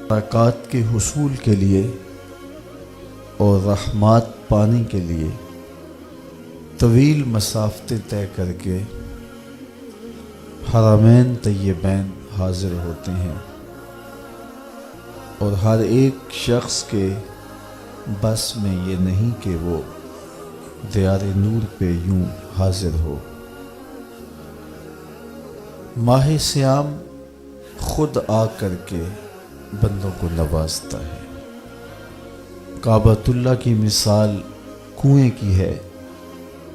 برکات کے حصول کے لیے اور رحمات پانے کے لیے طویل مسافتیں طے کر کے حرمین طیبین حاضر ہوتے ہیں، اور ہر ایک شخص کے بس میں یہ نہیں کہ وہ دیار نور پہ یوں حاضر ہو۔ ماہ صیام خود آ کر کے بندوں کو نوازتا ہے۔ کعبۃ اللہ کی مثال کنویں کی ہے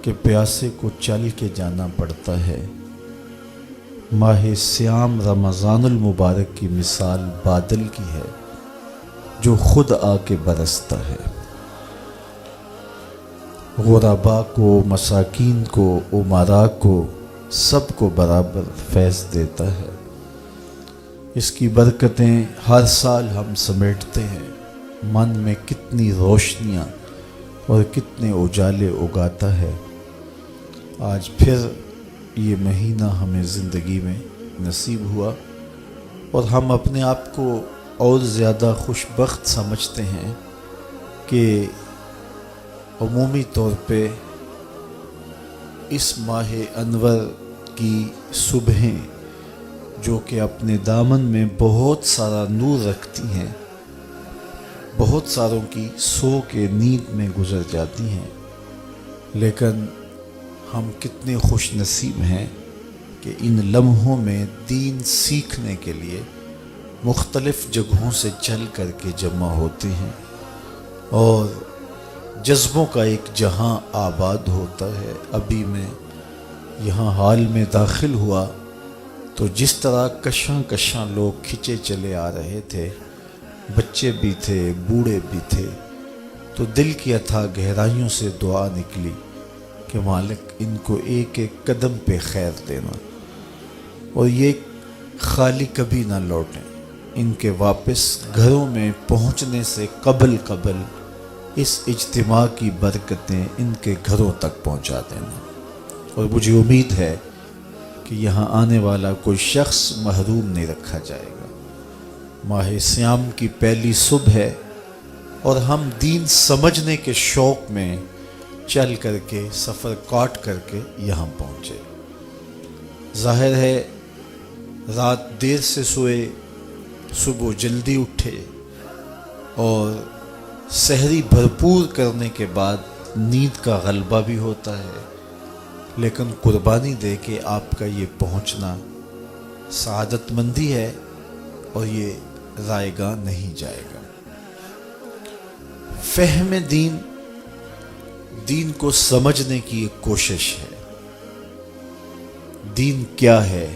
کہ پیاسے کو چل کے جانا پڑتا ہے۔ ماہ صیام رمضان المبارک کی مثال بادل کی ہے جو خود آ کے برستا ہے، غرباء کو، مساکین کو، امراء کو، سب کو برابر فیض دیتا ہے۔ اس کی برکتیں ہر سال ہم سمیٹتے ہیں، من میں کتنی روشنیاں اور کتنے اجالے اگاتا ہے۔ آج پھر یہ مہینہ ہمیں زندگی میں نصیب ہوا، اور ہم اپنے آپ کو اور زیادہ خوش بخت سمجھتے ہیں کہ عمومی طور پہ اس ماہ انور کی صبحیں جو کہ اپنے دامن میں بہت سارا نور رکھتی ہیں، بہت ساروں کی سو کے نیند میں گزر جاتی ہیں، لیکن ہم کتنے خوش نصیب ہیں کہ ان لمحوں میں دین سیکھنے کے لیے مختلف جگہوں سے چل کر کے جمع ہوتے ہیں، اور جذبوں کا ایک جہاں آباد ہوتا ہے۔ ابھی میں یہاں حال میں داخل ہوا تو جس طرح کشاں کشاں لوگ کھچے چلے آ رہے تھے، بچے بھی تھے، بوڑھے بھی تھے، تو دل کی اتھاہ گہرائیوں سے دعا نکلی کہ مالک ان کو ایک ایک قدم پہ خیر دینا، اور یہ خالی کبھی نہ لوٹیں، ان کے واپس گھروں میں پہنچنے سے قبل اس اجتماع کی برکتیں ان کے گھروں تک پہنچا دینا۔ اور مجھے امید ہے کہ یہاں آنے والا کوئی شخص محروم نہیں رکھا جائے گا۔ ماہ صیام کی پہلی صبح ہے، اور ہم دین سمجھنے کے شوق میں چل کر کے سفر کاٹ کر کے یہاں پہنچے۔ ظاہر ہے رات دیر سے سوئے، صبح جلدی اٹھے، اور سحری بھرپور کرنے کے بعد نیند کا غلبہ بھی ہوتا ہے، لیکن قربانی دے کے آپ کا یہ پہنچنا سعادت مندی ہے، اور یہ رائے گاہ نہیں جائے گا۔ فہم دین کو سمجھنے کی ایک کوشش ہے۔ دین کیا ہے؟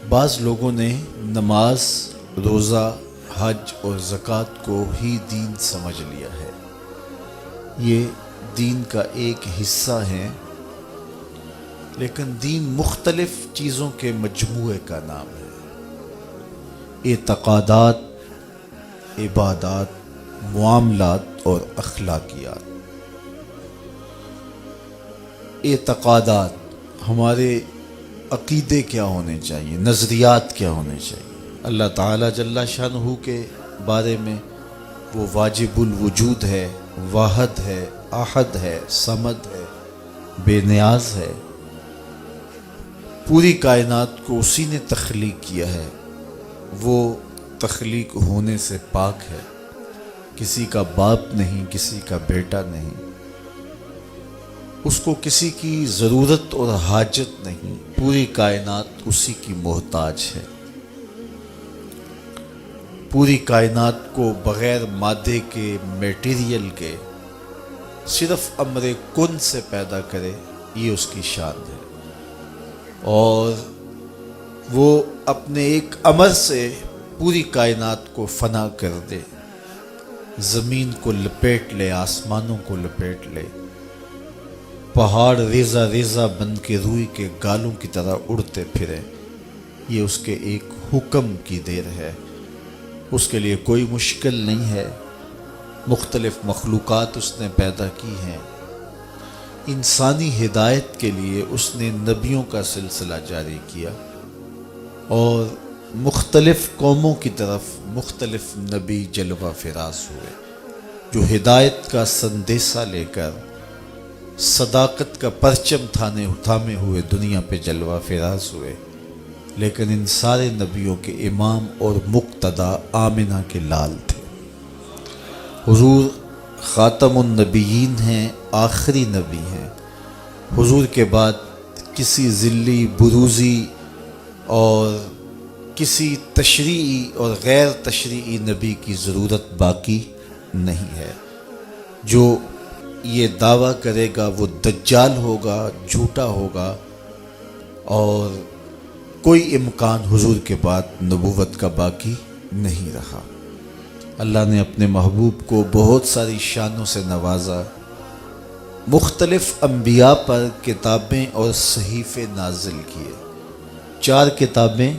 بعض لوگوں نے نماز، روزہ، حج اور زکوٰۃ کو ہی دین سمجھ لیا ہے۔ یہ دین کا ایک حصہ ہے، لیکن دین مختلف چیزوں کے مجموعے کا نام ہے۔ اعتقادات، عبادات، معاملات اور اخلاقیات۔ اعتقادات، ہمارے عقیدے کیا ہونے چاہیے، نظریات کیا ہونے چاہیے۔ اللہ تعالیٰ جل شانہ کے بارے میں وہ واجب الوجود ہے، واحد ہے، احد ہے، صمد ہے، بے نیاز ہے۔ پوری کائنات کو اسی نے تخلیق کیا ہے، وہ تخلیق ہونے سے پاک ہے، کسی کا باپ نہیں، کسی کا بیٹا نہیں، اس کو کسی کی ضرورت اور حاجت نہیں، پوری کائنات اسی کی محتاج ہے۔ پوری کائنات کو بغیر مادے کے، میٹیریل کے، صرف امر کن سے پیدا کرے، یہ اس کی شان ہے، اور وہ اپنے ایک امر سے پوری کائنات کو فنا کر دے، زمین کو لپیٹ لے، آسمانوں کو لپیٹ لے، پہاڑ ریزہ ریزہ بن کے روئی کے گالوں کی طرح اڑتے پھرے، یہ اس کے ایک حکم کی دیر ہے۔ اس کے لیے کوئی مشکل نہیں ہے۔ مختلف مخلوقات اس نے پیدا کی ہیں، انسانی ہدایت کے لیے اس نے نبیوں کا سلسلہ جاری کیا، اور مختلف قوموں کی طرف مختلف نبی جلوہ فراز ہوئے جو ہدایت کا سندیسہ لے کر صداقت کا پرچم تھامے ہوئے دنیا پہ جلوہ فراز ہوئے، لیکن ان سارے نبیوں کے امام اور مقتدا آمنہ کے لال تھے۔ حضور خاتم النبیین ہیں، آخری نبی ہیں۔ حضور کے بعد کسی ذلی، بروزی اور کسی تشریعی اور غیر تشریعی نبی کی ضرورت باقی نہیں ہے۔ جو یہ دعویٰ کرے گا وہ دجال ہوگا، جھوٹا ہوگا، اور کوئی امکان حضور کے بعد نبوت کا باقی نہیں رہا۔ اللہ نے اپنے محبوب کو بہت ساری شانوں سے نوازا، مختلف انبیاء پر کتابیں اور صحیفے نازل کیے، 4 کتابیں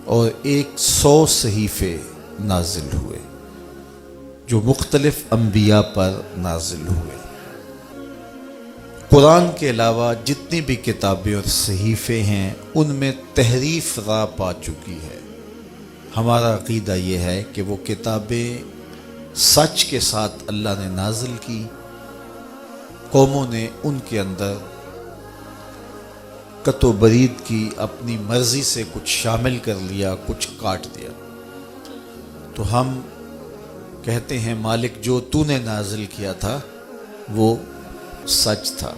اور 100 صحیفے نازل ہوئے جو مختلف انبیاء پر نازل ہوئے۔ قرآن کے علاوہ جتنی بھی کتابیں اور صحیفے ہیں ان میں تحریف راہ پا چکی ہے۔ ہمارا عقیدہ یہ ہے کہ وہ کتابیں سچ کے ساتھ اللہ نے نازل کی، قوموں نے ان کے اندر قط و برید کی، اپنی مرضی سے کچھ شامل کر لیا، کچھ کاٹ دیا۔ تو ہم کہتے ہیں مالک جو تو نے نازل کیا تھا وہ سچ تھا،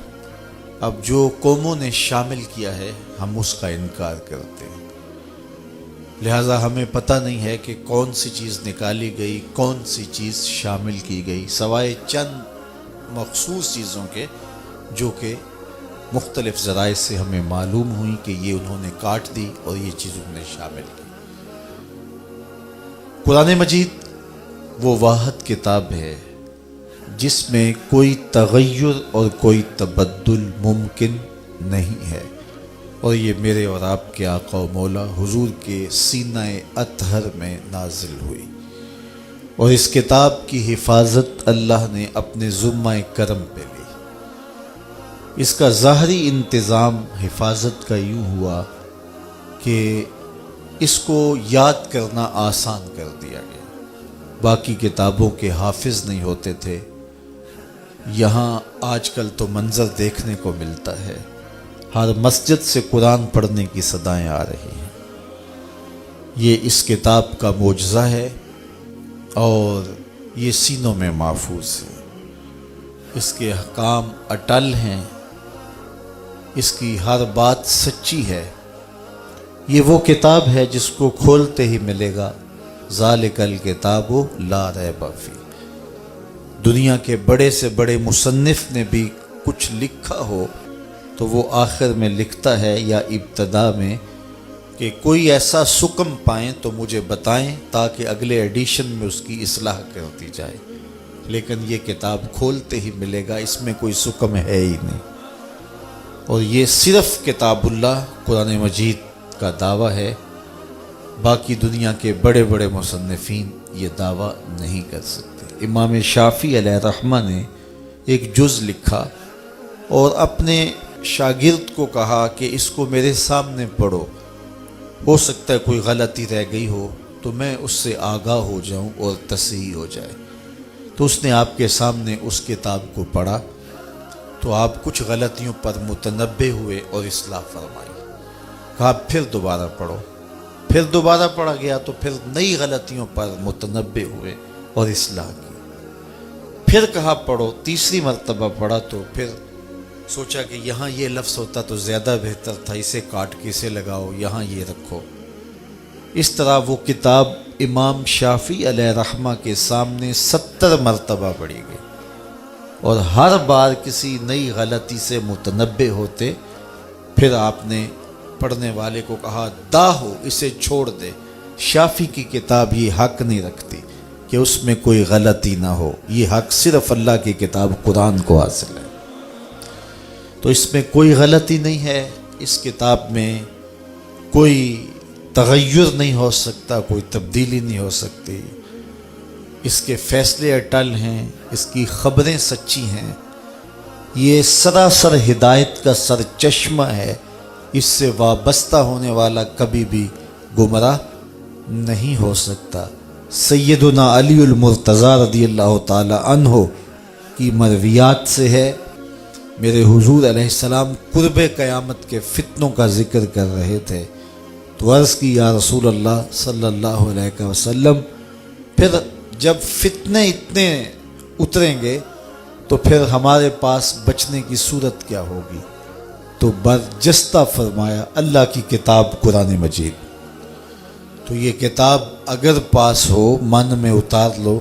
اب جو قوموں نے شامل کیا ہے ہم اس کا انکار کرتے ہیں۔ لہٰذا ہمیں پتہ نہیں ہے کہ کون سی چیز نکالی گئی، کون سی چیز شامل کی گئی، سوائے چند مخصوص چیزوں کے جو کہ مختلف ذرائع سے ہمیں معلوم ہوئی کہ یہ انہوں نے کاٹ دی اور یہ چیز انہوں نے شامل کی۔ قرآن مجید وہ واحد کتاب ہے جس میں کوئی تغیر اور کوئی تبدل ممکن نہیں ہے، اور یہ میرے اور آپ کے آقا و مولا حضور کے سینہ اطہر میں نازل ہوئی، اور اس کتاب کی حفاظت اللہ نے اپنے ذمہ کرم پہ لی۔ اس کا ظاہری انتظام حفاظت کا یوں ہوا کہ اس کو یاد کرنا آسان کر دیا گیا۔ باقی کتابوں کے حافظ نہیں ہوتے تھے، یہاں آج کل تو منظر دیکھنے کو ملتا ہے، ہر مسجد سے قرآن پڑھنے کی صدائیں آ رہی ہیں۔ یہ اس کتاب کا معجزہ ہے اور یہ سینوں میں محفوظ ہے، اس کے احکام اٹل ہیں، اس کی ہر بات سچی ہے۔ یہ وہ کتاب ہے جس کو کھولتے ہی ملے گا ذالک الکتاب لا ریب فیہ۔ دنیا کے بڑے سے بڑے مصنف نے بھی کچھ لکھا ہو تو وہ آخر میں لکھتا ہے یا ابتدا میں کہ کوئی ایسا سکم پائیں تو مجھے بتائیں تاکہ اگلے ایڈیشن میں اس کی اصلاح کر دی جائے، لیکن یہ کتاب کھولتے ہی ملے گا اس میں کوئی سکم ہے ہی نہیں۔ اور یہ صرف کتاب اللہ قرآن مجید کا دعویٰ ہے، باقی دنیا کے بڑے بڑے مصنفین یہ دعویٰ نہیں کر سکتے۔ امام شافعی علیہ رحمہ نے ایک جز لکھا اور اپنے شاگرد کو کہا کہ اس کو میرے سامنے پڑھو، ہو سکتا ہے کوئی غلطی رہ گئی ہو تو میں اس سے آگاہ ہو جاؤں اور تصحیح ہو جائے۔ تو اس نے آپ کے سامنے اس کتاب کو پڑھا تو آپ کچھ غلطیوں پر متنبہ ہوئے اور اصلاح فرمائی۔ کہا پھر دوبارہ پڑھو، پھر دوبارہ پڑھا گیا تو پھر نئی غلطیوں پر متنبہ ہوئے اور اصلاح کی۔ پھر کہا پڑھو، تیسری مرتبہ پڑھا تو پھر سوچا کہ یہاں یہ لفظ ہوتا تو زیادہ بہتر تھا، اسے کاٹ کے اسے لگاؤ، یہاں یہ رکھو۔ اس طرح وہ کتاب امام شافعی علیہ رحمہ کے سامنے 70 مرتبہ پڑھی گئی، اور ہر بار کسی نئی غلطی سے متنبہ ہوتے۔ پھر آپ نے پڑھنے والے کو کہا دا ہو، اسے چھوڑ دے، شافعی کی کتاب یہ حق نہیں رکھتی کہ اس میں کوئی غلطی نہ ہو، یہ حق صرف اللہ کی کتاب قرآن کو حاصل ہے۔ تو اس میں کوئی غلطی نہیں ہے، اس کتاب میں کوئی تغیر نہیں ہو سکتا، کوئی تبدیلی نہیں ہو سکتی، اس کے فیصلے اٹل ہیں، اس کی خبریں سچی ہیں، یہ سراسر ہدایت کا سرچشمہ ہے، اس سے وابستہ ہونے والا کبھی بھی گمراہ نہیں ہو سکتا۔ سیدنا علی المرتضیٰ رضی اللہ تعالی عنہ کی مرویات سے ہے، میرے حضور علیہ السلام قرب قیامت کے فتنوں کا ذکر کر رہے تھے تو عرض کی یا رسول اللہ صلی اللہ علیہ وسلم، پھر جب فتنے اتنے اتریں گے تو پھر ہمارے پاس بچنے کی صورت کیا ہوگی؟ تو برجستہ فرمایا اللہ کی کتاب قرآن مجید، تو یہ کتاب اگر پاس ہو، من میں اتار لو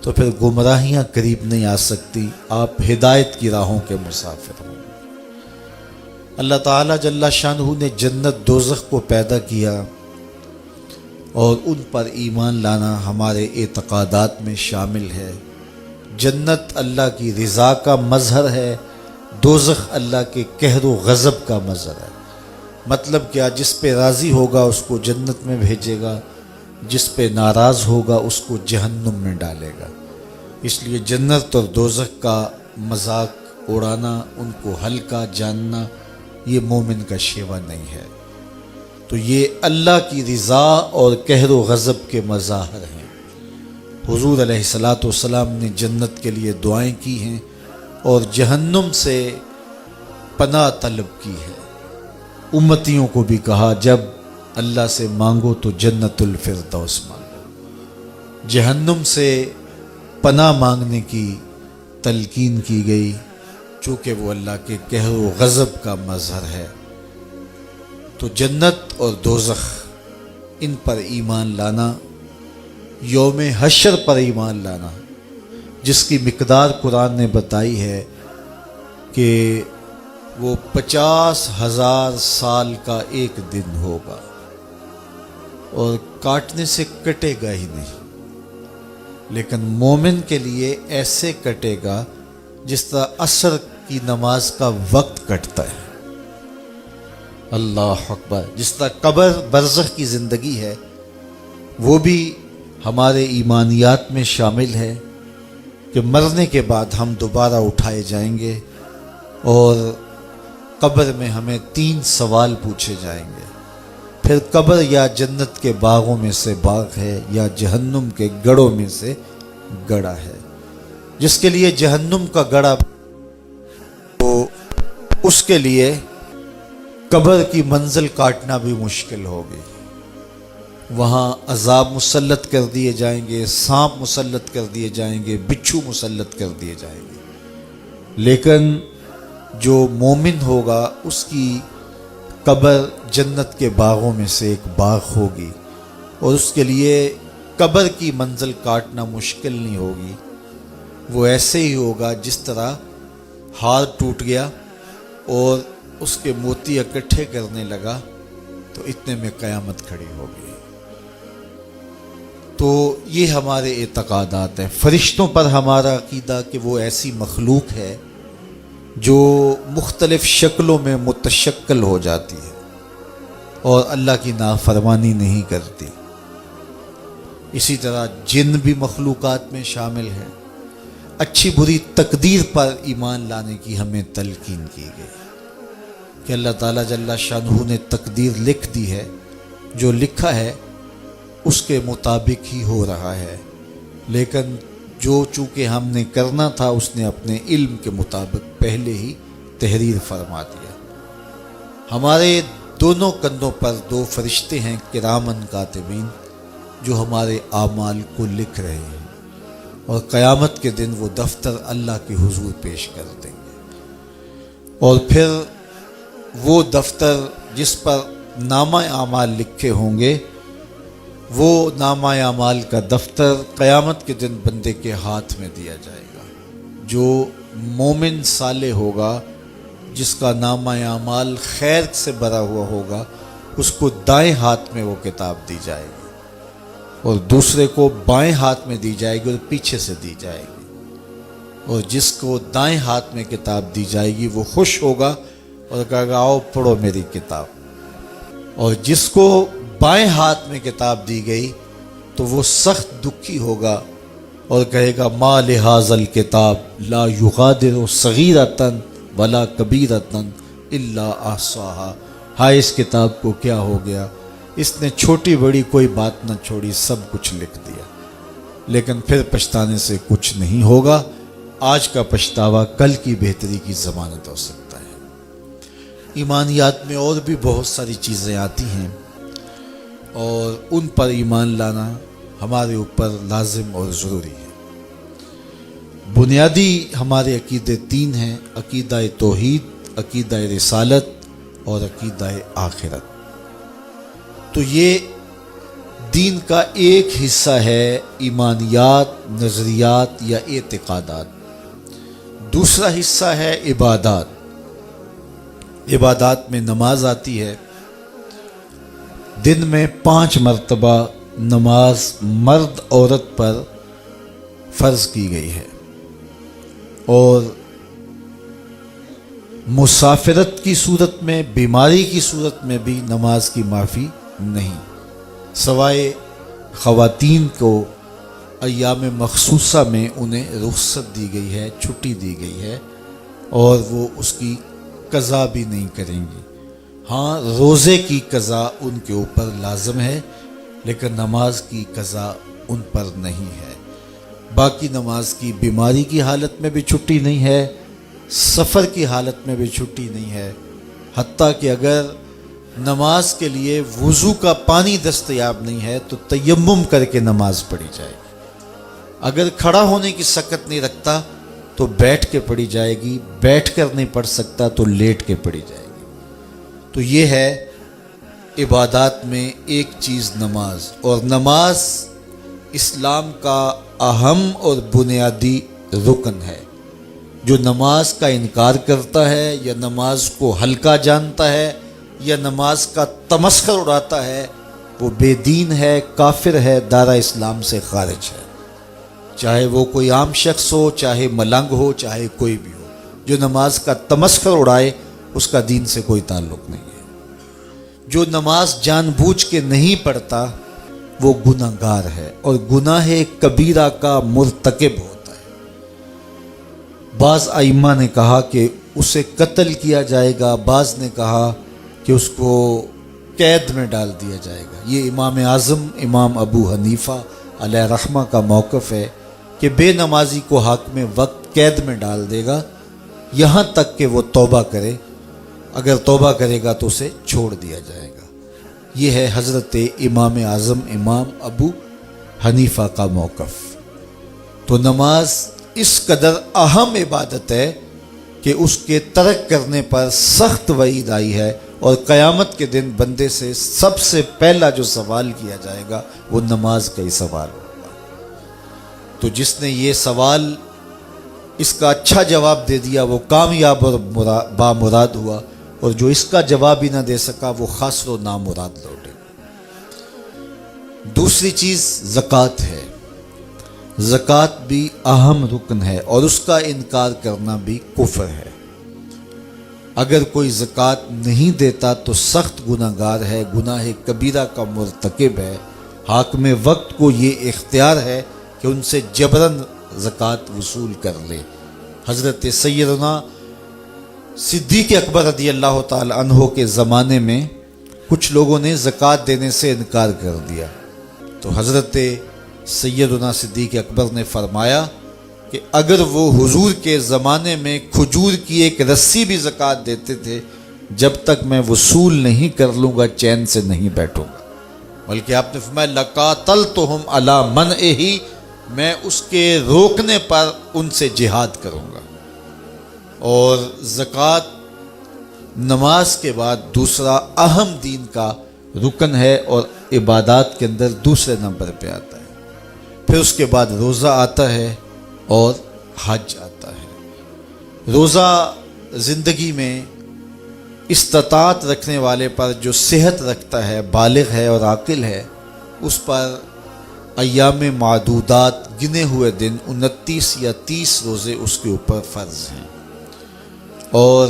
تو پھر گمراہیاں قریب نہیں آ سکتی، آپ ہدایت کی راہوں کے مسافر ہوں۔ اللہ تعالیٰ جل شانہ نے جنت دوزخ کو پیدا کیا اور ان پر ایمان لانا ہمارے اعتقادات میں شامل ہے۔ جنت اللہ کی رضا کا مظہر ہے، دوزخ اللہ کے قہر و غضب کا مظہر ہے۔ مطلب کیا؟ جس پہ راضی ہوگا اس کو جنت میں بھیجے گا، جس پہ ناراض ہوگا اس کو جہنم میں ڈالے گا۔ اس لیے جنت اور دوزخ کا مذاق اڑانا، ان کو ہلکا جاننا، یہ مومن کا شیوا نہیں ہے۔ تو یہ اللہ کی رضا اور قہر و غضب کے مظاہر ہیں۔ حضور علیہ الصلاۃ والسلام نے جنت کے لیے دعائیں کی ہیں اور جہنم سے پناہ طلب کی ہے۔ امتیوں کو بھی کہا جب اللہ سے مانگو تو جنت الفردوس مانگو۔ جہنم سے پناہ مانگنے کی تلقین کی گئی چونکہ وہ اللہ کے قہر و غضب کا مظہر ہے۔ تو جنت اور دوزخ ان پر ایمان لانا، یوم حشر پر ایمان لانا، جس کی مقدار قرآن نے بتائی ہے کہ وہ 50,000 سال کا ایک دن ہوگا اور کاٹنے سے کٹے گا ہی نہیں، لیکن مومن کے لیے ایسے کٹے گا جس طرح عصر کی نماز کا وقت کٹتا ہے۔ اللہ اکبر۔ جس طرح قبر برزخ کی زندگی ہے، وہ بھی ہمارے ایمانیات میں شامل ہے کہ مرنے کے بعد ہم دوبارہ اٹھائے جائیں گے اور قبر میں ہمیں 3 سوال پوچھے جائیں گے۔ پھر قبر یا جنت کے باغوں میں سے باغ ہے یا جہنم کے گڑھوں میں سے گڑھا ہے۔ جس کے لیے جہنم کا گڑھا، تو اس کے لیے قبر کی منزل کاٹنا بھی مشکل ہوگی۔ وہاں عذاب مسلط کر دیے جائیں گے، سانپ مسلط کر دیے جائیں گے، بچھو مسلط کر دیے جائیں گے، لیکن جو مومن ہوگا اس کی قبر جنت کے باغوں میں سے ایک باغ ہوگی اور اس کے لیے قبر کی منزل کاٹنا مشکل نہیں ہوگی۔ وہ ایسے ہی ہوگا جس طرح ہار ٹوٹ گیا اور اس کے موتی اکٹھے کرنے لگا تو اتنے میں قیامت کھڑی ہوگی۔ تو یہ ہمارے اعتقادات ہیں۔ فرشتوں پر ہمارا عقیدہ کہ وہ ایسی مخلوق ہے جو مختلف شکلوں میں متشکل ہو جاتی ہے اور اللہ کی نافرمانی نہیں کرتی۔ اسی طرح جن بھی مخلوقات میں شامل ہے۔ اچھی بری تقدیر پر ایمان لانے کی ہمیں تلقین کی گئی کہ اللہ تعالیٰ جل شانہ نے تقدیر لکھ دی ہے، جو لکھا ہے اس کے مطابق ہی ہو رہا ہے، لیکن جو چونکہ ہم نے کرنا تھا اس نے اپنے علم کے مطابق پہلے ہی تحریر فرما دیا۔ ہمارے دونوں کندھوں پر 2 فرشتے ہیں کرامن کاتبین جو ہمارے اعمال کو لکھ رہے ہیں اور قیامت کے دن وہ دفتر اللہ کے حضور پیش کر دیں گے، اور پھر وہ دفتر جس پر نامہ اعمال لکھے ہوں گے، وہ نامہ اعمال کا دفتر قیامت کے دن بندے کے ہاتھ میں دیا جائے گا۔ جو مومن صالح ہوگا، جس کا نامہ اعمال خیر سے بھرا ہوا ہوگا، اس کو دائیں ہاتھ میں وہ کتاب دی جائے گی اور دوسرے کو بائیں ہاتھ میں دی جائے گی اور پیچھے سے دی جائے گی، اور جس کو دائیں ہاتھ میں کتاب دی جائے گی وہ خوش ہوگا اور کہے گا آؤ پڑھو میری کتاب، اور جس کو بائیں ہاتھ میں کتاب دی گئی تو وہ سخت دکھی ہوگا اور کہے گا ما لہذا الکتاب لا یغادر صغیرۃ ولا کبیرۃ الا احصاها۔ ہائے اس کتاب کو کیا ہو گیا، اس نے چھوٹی بڑی کوئی بات نہ چھوڑی، سب کچھ لکھ دیا، لیکن پھر پچھتانے سے کچھ نہیں ہوگا۔ آج کا پچھتاوا کل کی بہتری کی ضمانت ہو سکتا ہے۔ ایمانیات میں اور بھی بہت ساری چیزیں آتی ہیں اور ان پر ایمان لانا ہمارے اوپر لازم اور ضروری ہے۔ بنیادی ہمارے عقیدے 3 ہیں: عقیدہ توحید، عقیدہ رسالت اور عقیدہ آخرت۔ تو یہ دین کا ایک حصہ ہے ایمانیات، نظریات یا اعتقادات۔ دوسرا حصہ ہے عبادات۔ عبادات میں نماز آتی ہے۔ دن میں 5 مرتبہ نماز مرد عورت پر فرض کی گئی ہے، اور مسافرت کی صورت میں، بیماری کی صورت میں بھی نماز کی معافی نہیں، سوائے خواتین کو ایام مخصوصہ میں انہیں رخصت دی گئی ہے، چھٹی دی گئی ہے، اور وہ اس کی قضا بھی نہیں کریں گی۔ ہاں، روزے کی قضا ان کے اوپر لازم ہے، لیکن نماز کی قضا ان پر نہیں ہے۔ باقی نماز کی بیماری کی حالت میں بھی چھٹی نہیں ہے، سفر کی حالت میں بھی چھٹی نہیں ہے، حتیٰ کہ اگر نماز کے لیے وضو کا پانی دستیاب نہیں ہے تو تیمم کر کے نماز پڑھی جائے گی۔ اگر کھڑا ہونے کی سکت نہیں رکھتا تو بیٹھ کے پڑھی جائے گی، بیٹھ کر نہیں پڑھ سکتا تو لیٹ کے پڑھی جائے گی۔ تو یہ ہے عبادات میں ایک چیز نماز، اور نماز اسلام کا اہم اور بنیادی رکن ہے۔ جو نماز کا انکار کرتا ہے یا نماز کو ہلکا جانتا ہے یا نماز کا تمسخر اڑاتا ہے، وہ بے دین ہے، کافر ہے، دائرہ اسلام سے خارج ہے، چاہے وہ کوئی عام شخص ہو، چاہے ملنگ ہو، چاہے کوئی بھی ہو۔ جو نماز کا تمسخر اڑائے اس کا دین سے کوئی تعلق نہیں ہے۔ جو نماز جان بوجھ کے نہیں پڑھتا وہ گناہ گار ہے، اور گناہ کبیرہ کا مرتکب ہوتا ہے۔ بعض ائمہ نے کہا کہ اسے قتل کیا جائے گا، بعض نے کہا کہ اس کو قید میں ڈال دیا جائے گا۔ یہ امام اعظم امام ابو حنیفہ علیہ رحمہ کا موقف ہے کہ بے نمازی کو حاکم وقت قید میں ڈال دے گا یہاں تک کہ وہ توبہ کرے، اگر توبہ کرے گا تو اسے چھوڑ دیا جائے گا۔ یہ ہے حضرت امام اعظم امام ابو حنیفہ کا موقف۔ تو نماز اس قدر اہم عبادت ہے کہ اس کے ترک کرنے پر سخت وعید آئی ہے، اور قیامت کے دن بندے سے سب سے پہلا جو سوال کیا جائے گا وہ نماز کا ہی سوال ہوگا۔ تو جس نے یہ سوال اس کا اچھا جواب دے دیا وہ کامیاب اور بامراد ہوا، اور جو اس کا جواب ہی نہ دے سکا وہ خاسر و نامراد لوٹے۔ دوسری چیز زکوٰۃ ہے۔ زکوٰۃ بھی اہم رکن ہے، اور اس کا انکار کرنا بھی کفر ہے۔ اگر کوئی زکوٰۃ نہیں دیتا تو سخت گناہ گار ہے، گناہ کبیرہ کا مرتکب ہے۔ حاکم وقت کو یہ اختیار ہے کہ ان سے جبراً زکوٰۃ وصول کر لے۔ حضرت سیدنا صدیق اکبر رضی اللہ تعالی عنہ کے زمانے میں کچھ لوگوں نے زکوٰۃ دینے سے انکار کر دیا، تو حضرت سیدنا صدیق اکبر نے فرمایا کہ اگر وہ حضور کے زمانے میں کھجور کی ایک رسی بھی زکوٰۃ دیتے تھے، جب تک میں وصول نہیں کر لوں گا چین سے نہیں بیٹھوں گا، بلکہ آپ نے فرمایا لَقَاتَلْتُهُمْ عَلَىٰ مَنْعِهِ، میں اس کے روکنے پر ان سے جہاد کروں گا۔ اور زکوٰۃ نماز کے بعد دوسرا اہم دین کا رکن ہے، اور عبادات کے اندر دوسرے نمبر پہ آتا ہے۔ پھر اس کے بعد روزہ آتا ہے اور حج آتا ہے۔ روزہ زندگی میں استطاعت رکھنے والے پر، جو صحت رکھتا ہے، بالغ ہے اور عاقل ہے، اس پر ایام معدودات، گنے ہوئے دن 29 یا 30 روزے اس کے اوپر فرض ہیں۔ اور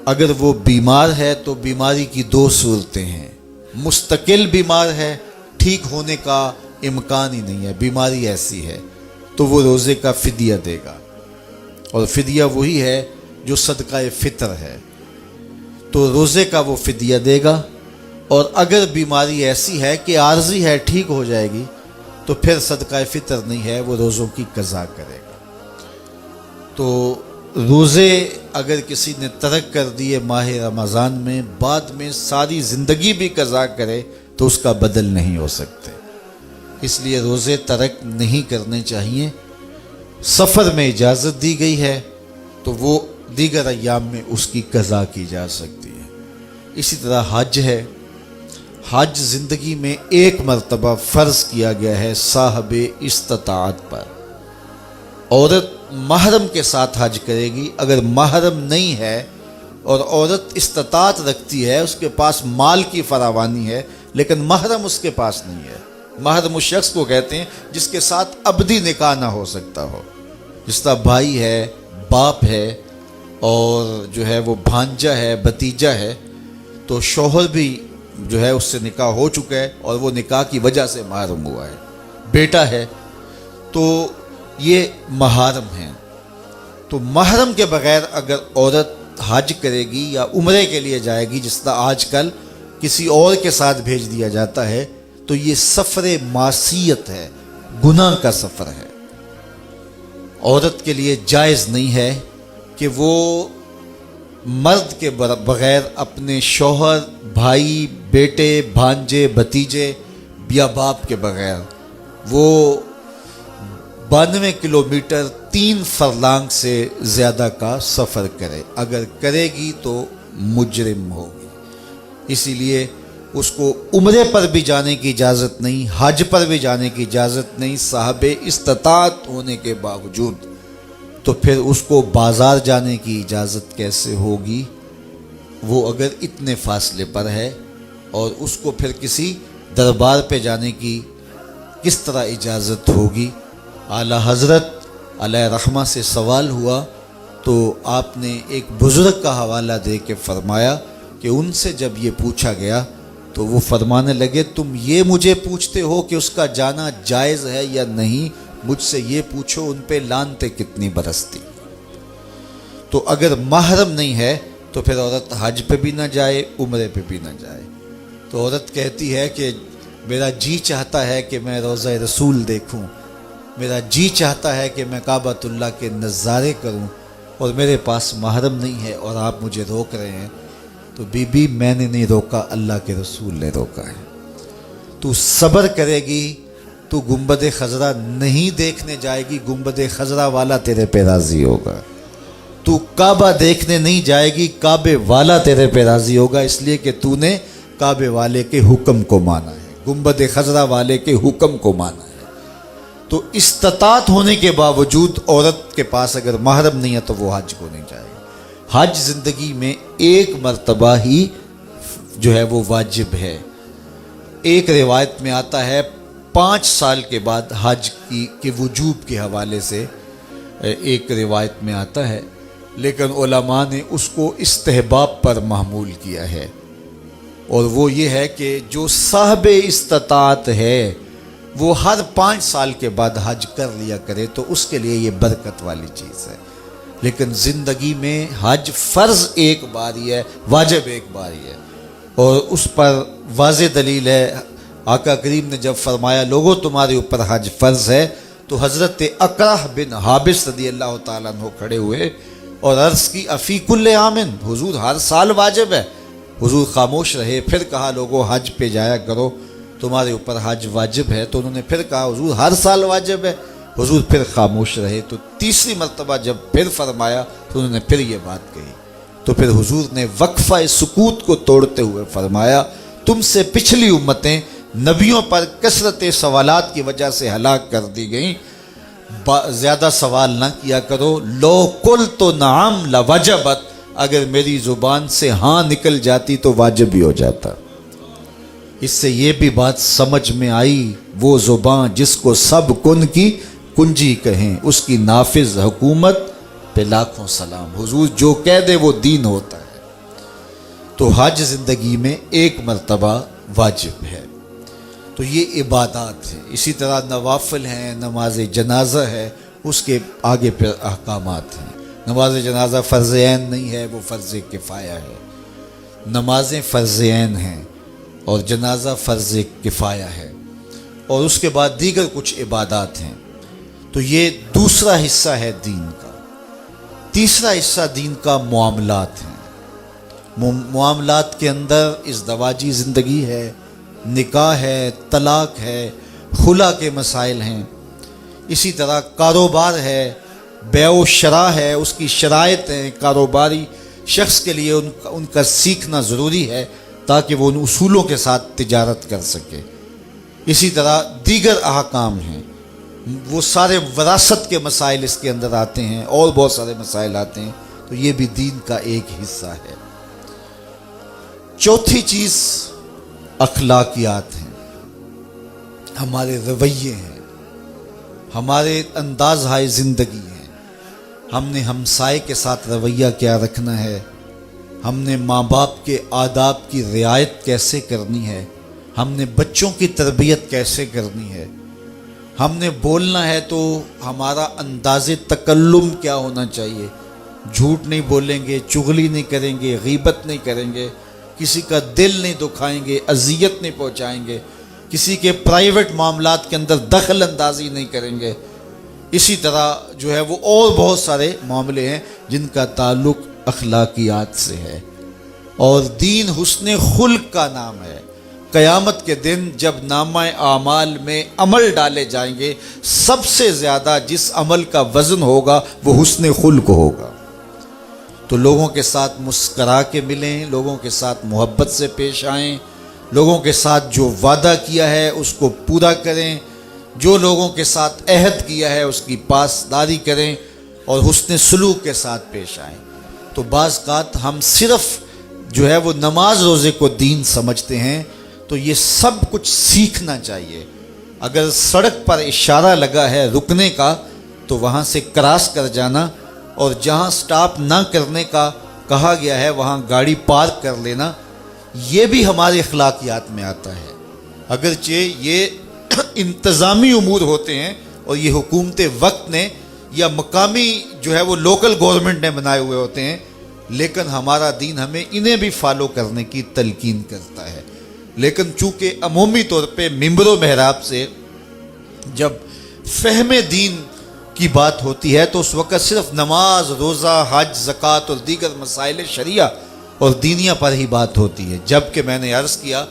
اگر وہ بیمار ہے تو بیماری کی 2 صورتیں ہیں: مستقل بیمار ہے، ٹھیک ہونے کا امکان ہی نہیں ہے، بیماری ایسی ہے، تو وہ روزے کا فدیہ دے گا، اور فدیہ وہی ہے جو صدقہ فطر ہے، تو روزے کا وہ فدیہ دے گا۔ اور اگر بیماری ایسی ہے کہ عارضی ہے ٹھیک ہو جائے گی تو پھر صدقہ فطر نہیں ہے، وہ روزوں کی قضا کرے گا۔ تو روزے اگر کسی نے ترک کر دیے ماہ رمضان میں، بعد میں ساری زندگی بھی قضا کرے تو اس کا بدل نہیں ہو سکتے، اس لیے روزے ترک نہیں کرنے چاہیے۔ سفر میں اجازت دی گئی ہے تو وہ دیگر ایام میں اس کی قضا کی جا سکتی ہے۔ اسی طرح حج ہے، حج زندگی میں ایک مرتبہ فرض کیا گیا ہے صاحب استطاعت پر۔ عورت محرم کے ساتھ حج کرے گی، اگر محرم نہیں ہے اور عورت استطاعت رکھتی ہے، اس کے پاس مال کی فراوانی ہے لیکن محرم اس کے پاس نہیں ہے۔ محرم اس شخص کو کہتے ہیں جس کے ساتھ ابدی نکاح نہ ہو سکتا ہو، جس طرح بھائی ہے، باپ ہے، اور جو ہے وہ بھانجا ہے، بھتیجا ہے، تو شوہر بھی جو ہے اس سے نکاح ہو چکا ہے اور وہ نکاح کی وجہ سے محرم ہوا ہے، بیٹا ہے، تو یہ محارم ہیں۔ تو محرم کے بغیر اگر عورت حج کرے گی یا عمرے کے لیے جائے گی، جس طرح آج کل کسی اور کے ساتھ بھیج دیا جاتا ہے، تو یہ سفر معصیت ہے، گناہ کا سفر ہے۔ عورت کے لیے جائز نہیں ہے کہ وہ مرد کے بغیر اپنے شوہر، بھائی، بیٹے، بھانجے، بھتیجے یا باپ کے بغیر وہ 92 کلومیٹر 3 فرلانگ سے زیادہ کا سفر کرے۔ اگر کرے گی تو مجرم ہوگی، اسی لیے اس کو عمرے پر بھی جانے کی اجازت نہیں، حج پر بھی جانے کی اجازت نہیں صاحب استطاعت ہونے کے باوجود۔ تو پھر اس کو بازار جانے کی اجازت کیسے ہوگی؟ وہ اگر اتنے فاصلے پر ہے، اور اس کو پھر کسی دربار پہ جانے کی کس طرح اجازت ہوگی؟ اعلیٰ حضرت علیہ رحمہ سے سوال ہوا تو آپ نے ایک بزرگ کا حوالہ دے کے فرمایا کہ ان سے جب یہ پوچھا گیا تو وہ فرمانے لگے، تم یہ مجھے پوچھتے ہو کہ اس کا جانا جائز ہے یا نہیں، مجھ سے یہ پوچھو ان پہ لعنتیں کتنی برستی۔ تو اگر محرم نہیں ہے تو پھر عورت حج پہ بھی نہ جائے، عمرے پہ بھی نہ جائے۔ تو عورت کہتی ہے کہ میرا جی چاہتا ہے کہ میں روضہ رسول دیکھوں، میرا جی چاہتا ہے کہ میں کعبۃ اللہ کے نظارے کروں، اور میرے پاس محرم نہیں ہے اور آپ مجھے روک رہے ہیں۔ تو بی بی میں نے نہیں روکا، اللہ کے رسول نے روکا ہے۔ تو صبر کرے گی تو گنبد خضرا نہیں دیکھنے جائے گی، گنبد خضرا والا تیرے پہ راضی ہوگا۔ تو کعبہ دیکھنے نہیں جائے گی، کعبے والا تیرے پہ راضی ہوگا، اس لیے کہ تو نے کعبے والے کے حکم کو مانا ہے، گنبد خضرا والے کے حکم کو مانا ہے۔ تو استطاعت ہونے کے باوجود عورت کے پاس اگر محرم نہیں ہے تو وہ حج کو نہیں جائے گی۔ حج زندگی میں ایک مرتبہ ہی جو ہے وہ واجب ہے۔ ایک روایت میں آتا ہے 5 سال کے بعد حج کی وجوب کے حوالے سے ایک روایت میں آتا ہے، لیکن علماء نے اس کو استحباب پر محمول کیا ہے، اور وہ یہ ہے کہ جو صاحب استطاعت ہے وہ ہر 5 سال کے بعد حج کر لیا کرے، تو اس کے لیے یہ برکت والی چیز ہے۔ لیکن زندگی میں حج فرض ایک بار ہی ہے، واجب ایک بار ہی ہے، اور اس پر واضح دلیل ہے۔ آقا کریم نے جب فرمایا لوگوں تمہارے اوپر حج فرض ہے، تو حضرت اقرع بن حابس رضی اللہ تعالیٰ عنہ کھڑے ہوئے اور عرض کی افی کل عامن، حضور ہر سال واجب ہے۔ حضور خاموش رہے، پھر کہا لوگوں حج پہ جایا کرو، تمہارے اوپر حج واجب ہے۔ تو انہوں نے پھر کہا حضور ہر سال واجب ہے، حضور پھر خاموش رہے۔ تو تیسری مرتبہ جب پھر فرمایا تو انہوں نے پھر یہ بات کہی، تو پھر حضور نے وقفہ سکوت کو توڑتے ہوئے فرمایا تم سے پچھلی امتیں نبیوں پر کثرت سوالات کی وجہ سے ہلاک کر دی گئیں، زیادہ سوال نہ کیا کرو۔ لو قلت نعم لوجبت، اگر میری زبان سے ہاں نکل جاتی تو واجب ہی ہو جاتا۔ اس سے یہ بھی بات سمجھ میں آئی، وہ زبان جس کو سب کن کی کنجی کہیں، اس کی نافذ حکومت پہ لاکھوں سلام۔ حضور جو کہہ دے وہ دین ہوتا ہے۔ تو حج زندگی میں ایک مرتبہ واجب ہے۔ تو یہ عبادات ہیں۔ اسی طرح نوافل ہیں، نماز جنازہ ہے، اس کے آگے پھر احکامات ہیں۔ نماز جنازہ فرض عین نہیں ہے، وہ فرض کفایہ ہے۔ نمازیں فرض عین ہیں، اور جنازہ فرض کفایہ ہے، اور اس کے بعد دیگر کچھ عبادات ہیں۔ تو یہ دوسرا حصہ ہے دین کا۔ تیسرا حصہ دین کا معاملات ہیں۔ معاملات کے اندر ازدواجی زندگی ہے، نکاح ہے، طلاق ہے، خلا کے مسائل ہیں، اسی طرح کاروبار ہے، بیع و شراء ہے، اس کی شرائط ہیں، کاروباری شخص کے لیے ان کا سیکھنا ضروری ہے تاکہ وہ ان اصولوں کے ساتھ تجارت کر سکے۔ اسی طرح دیگر احکام ہیں، وہ سارے وراثت کے مسائل اس کے اندر آتے ہیں، اور بہت سارے مسائل آتے ہیں، تو یہ بھی دین کا ایک حصہ ہے۔ چوتھی چیز اخلاقیات ہیں، ہمارے رویے ہیں، ہمارے انداز ہائے زندگی ہیں۔ ہم نے ہمسائے کے ساتھ رویہ کیا رکھنا ہے، ہم نے ماں باپ کے آداب کی رعایت کیسے کرنی ہے، ہم نے بچوں کی تربیت کیسے کرنی ہے، ہم نے بولنا ہے تو ہمارا انداز تکلم کیا ہونا چاہیے، جھوٹ نہیں بولیں گے، چغلی نہیں کریں گے، غیبت نہیں کریں گے، کسی کا دل نہیں دکھائیں گے، اذیت نہیں پہنچائیں گے، کسی کے پرائیویٹ معاملات کے اندر دخل اندازی نہیں کریں گے۔ اسی طرح جو ہے وہ اور بہت سارے معاملے ہیں جن کا تعلق اخلاقیات سے ہے۔ اور دین حسن خلق کا نام ہے۔ قیامت کے دن جب نامہ اعمال میں عمل ڈالے جائیں گے، سب سے زیادہ جس عمل کا وزن ہوگا وہ حسن خلق ہوگا۔ تو لوگوں کے ساتھ مسکرا کے ملیں، لوگوں کے ساتھ محبت سے پیش آئیں، لوگوں کے ساتھ جو وعدہ کیا ہے اس کو پورا کریں، جو لوگوں کے ساتھ عہد کیا ہے اس کی پاسداری کریں، اور حسن سلوک کے ساتھ پیش آئیں۔ تو بعض اوقات ہم صرف جو ہے وہ نماز روزے کو دین سمجھتے ہیں، تو یہ سب کچھ سیکھنا چاہیے۔ اگر سڑک پر اشارہ لگا ہے رکنے کا تو وہاں سے کراس کر جانا، اور جہاں سٹاپ نہ کرنے کا کہا گیا ہے وہاں گاڑی پارک کر لینا، یہ بھی ہمارے اخلاقیات میں آتا ہے۔ اگرچہ یہ انتظامی امور ہوتے ہیں اور یہ حکومت وقت نے یا مقامی جو ہے وہ لوکل گورنمنٹ نے بنائے ہوئے ہوتے ہیں، لیکن ہمارا دین ہمیں انہیں بھی فالو کرنے کی تلقین کرتا ہے۔ لیکن چونکہ عمومی طور پہ ممبر و محراب سے جب فہم دین کی بات ہوتی ہے تو اس وقت صرف نماز، روزہ، حج، زکوٰۃ اور دیگر مسائل شریعہ اور دینیہ پر ہی بات ہوتی ہے، جبکہ میں نے عرض کیا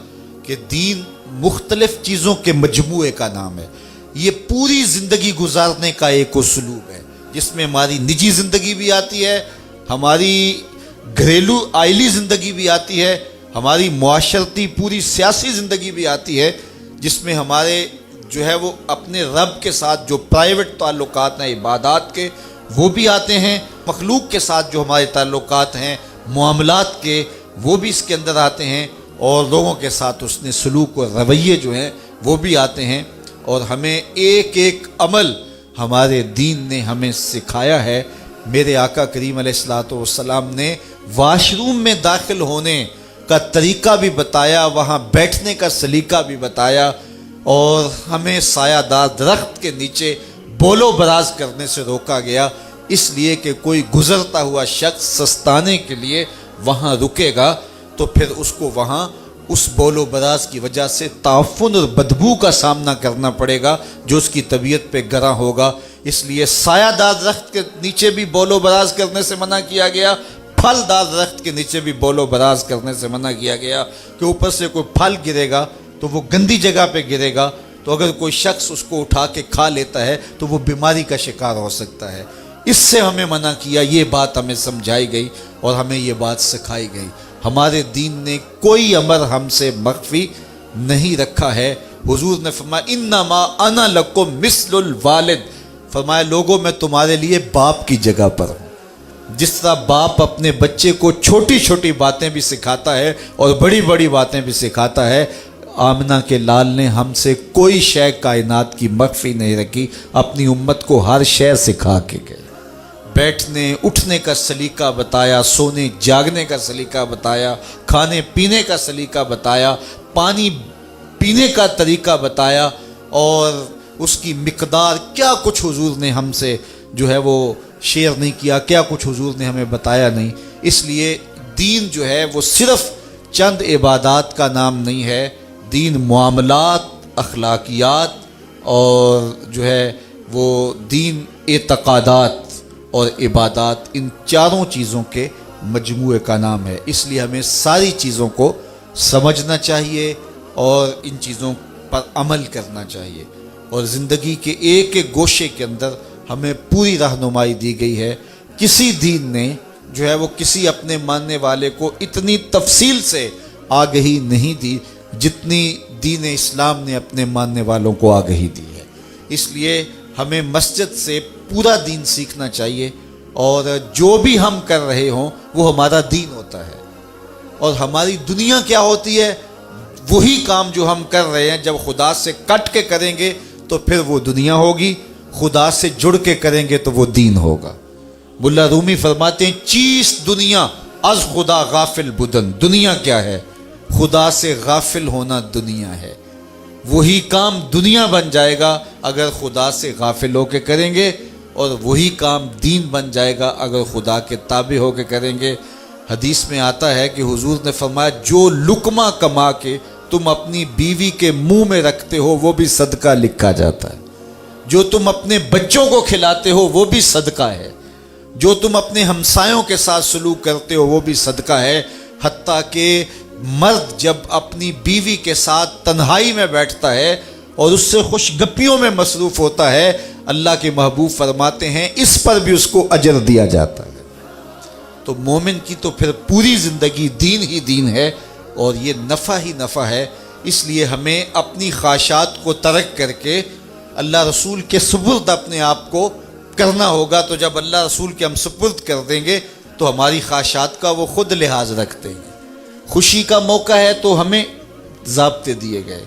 کہ دین مختلف چیزوں کے مجموعے کا نام ہے۔ یہ پوری زندگی گزارنے کا ایک اسلوب ہے جس میں ہماری نجی زندگی بھی آتی ہے، ہماری گھریلو آئلی زندگی بھی آتی ہے، ہماری معاشرتی پوری سیاسی زندگی بھی آتی ہے، جس میں ہمارے جو ہے وہ اپنے رب کے ساتھ جو پرائیویٹ تعلقات ہیں عبادات کے وہ بھی آتے ہیں، مخلوق کے ساتھ جو ہمارے تعلقات ہیں معاملات کے وہ بھی اس کے اندر آتے ہیں، اور لوگوں کے ساتھ اس نے سلوک و رویے جو ہیں وہ بھی آتے ہیں۔ اور ہمیں ایک ایک عمل ہمارے دین نے ہمیں سکھایا ہے۔ میرے آقا کریم علیہ الصلوۃ والسلام نے واش روم میں داخل ہونے کا طریقہ بھی بتایا، وہاں بیٹھنے کا سلیقہ بھی بتایا، اور ہمیں سایہ دار درخت کے نیچے بول و براز کرنے سے روکا گیا، اس لیے کہ کوئی گزرتا ہوا شخص سستانے کے لیے وہاں رکے گا تو پھر اس کو وہاں اس بول و براز کی وجہ سے تعفن اور بدبو کا سامنا کرنا پڑے گا جو اس کی طبیعت پہ گراں ہوگا۔ اس لیے سایہ دار درخت کے نیچے بھی بول و براز کرنے سے منع کیا گیا، پھل دار درخت کے نیچے بھی بول و براز کرنے سے منع کیا گیا، کہ اوپر سے کوئی پھل گرے گا تو وہ گندی جگہ پہ گرے گا، تو اگر کوئی شخص اس کو اٹھا کے کھا لیتا ہے تو وہ بیماری کا شکار ہو سکتا ہے۔ اس سے ہمیں منع کیا، یہ بات ہمیں سمجھائی گئی اور ہمیں یہ بات سکھائی گئی۔ ہمارے دین نے کوئی امر ہم سے مخفی نہیں رکھا ہے۔ حضور نے فرمایا انما انا لکم مثل الوالد، فرمایا لوگوں میں تمہارے لیے باپ کی جگہ پر ہوں۔ جس طرح باپ اپنے بچے کو چھوٹی چھوٹی باتیں بھی سکھاتا ہے اور بڑی بڑی باتیں بھی سکھاتا ہے، آمنہ کے لال نے ہم سے کوئی شے کائنات کی مخفی نہیں رکھی، اپنی امت کو ہر شے سکھا کے گئے۔ بیٹھنے اٹھنے کا سلیقہ بتایا، سونے جاگنے کا سلیقہ بتایا، کھانے پینے کا سلیقہ بتایا، پانی پینے کا طریقہ بتایا، اور اس کی مقدار کیا کچھ حضور نے ہم سے جو ہے وہ شیئر نہیں کیا، کیا کچھ حضور نے ہمیں بتایا نہیں۔ اس لیے دین جو ہے وہ صرف چند عبادات کا نام نہیں ہے، دین معاملات، اخلاقیات اور جو ہے وہ دین اعتقادات اور عبادات، ان چاروں چیزوں کے مجموعے کا نام ہے۔ اس لیے ہمیں ساری چیزوں کو سمجھنا چاہیے اور ان چیزوں پر عمل کرنا چاہیے، اور زندگی کے ایک ایک گوشے کے اندر ہمیں پوری رہنمائی دی گئی ہے۔ کسی دین نے جو ہے وہ کسی اپنے ماننے والے کو اتنی تفصیل سے آگہی نہیں دی جتنی دین اسلام نے اپنے ماننے والوں کو آگہی دی ہے۔ اس لیے ہمیں مسجد سے پورا دین سیکھنا چاہیے، اور جو بھی ہم کر رہے ہوں وہ ہمارا دین ہوتا ہے، اور ہماری دنیا کیا ہوتی ہے؟ وہی کام جو ہم کر رہے ہیں جب خدا سے کٹ کے کریں گے تو پھر وہ دنیا ہوگی، خدا سے جڑ کے کریں گے تو وہ دین ہوگا۔ ملا رومی فرماتے ہیں چیز دنیا از خدا غافل بدن، دنیا کیا ہے؟ خدا سے غافل ہونا دنیا ہے۔ وہی کام دنیا بن جائے گا اگر خدا سے غافل ہو کے کریں گے، اور وہی کام دین بن جائے گا اگر خدا کے تابع ہو کے کریں گے۔ حدیث میں آتا ہے کہ حضور نے فرمایا جو لقمہ کما کے تم اپنی بیوی کے منہ میں رکھتے ہو وہ بھی صدقہ لکھا جاتا ہے، جو تم اپنے بچوں کو کھلاتے ہو وہ بھی صدقہ ہے، جو تم اپنے ہمسایوں کے ساتھ سلوک کرتے ہو وہ بھی صدقہ ہے۔ حتیٰ کہ مرد جب اپنی بیوی کے ساتھ تنہائی میں بیٹھتا ہے اور اس سے خوش گپیوں میں مصروف ہوتا ہے، اللہ کے محبوب فرماتے ہیں اس پر بھی اس کو اجر دیا جاتا ہے۔ تو مومن کی تو پھر پوری زندگی دین ہی دین ہے، اور یہ نفع ہی نفع ہے۔ اس لیے ہمیں اپنی خواہشات کو ترک کر کے اللہ رسول کے سپرد اپنے آپ کو کرنا ہوگا۔ تو جب اللہ رسول کے ہم سپرد کر دیں گے تو ہماری خواہشات کا وہ خود لحاظ رکھتے ہیں۔ خوشی کا موقع ہے تو ہمیں ضابطے دیے گئے۔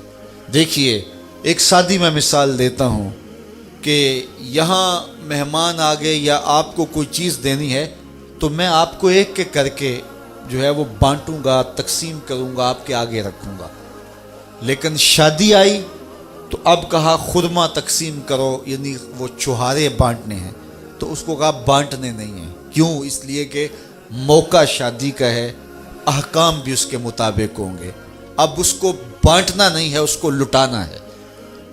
دیکھیے ایک سادی میں مثال دیتا ہوں کہ یہاں مہمان آ گئے یا آپ کو کوئی چیز دینی ہے تو میں آپ کو ایک ایک کر کے جو ہے وہ بانٹوں گا، تقسیم کروں گا، آپ کے آگے رکھوں گا۔ لیکن شادی آئی تو اب کہا خرما تقسیم کرو، یعنی وہ چوہارے بانٹنے ہیں، تو اس کو کہا بانٹنے نہیں ہیں۔ کیوں؟ اس لیے کہ موقع شادی کا ہے، احکام بھی اس کے مطابق ہوں گے۔ اب اس کو بانٹنا نہیں ہے، اس کو لٹانا ہے،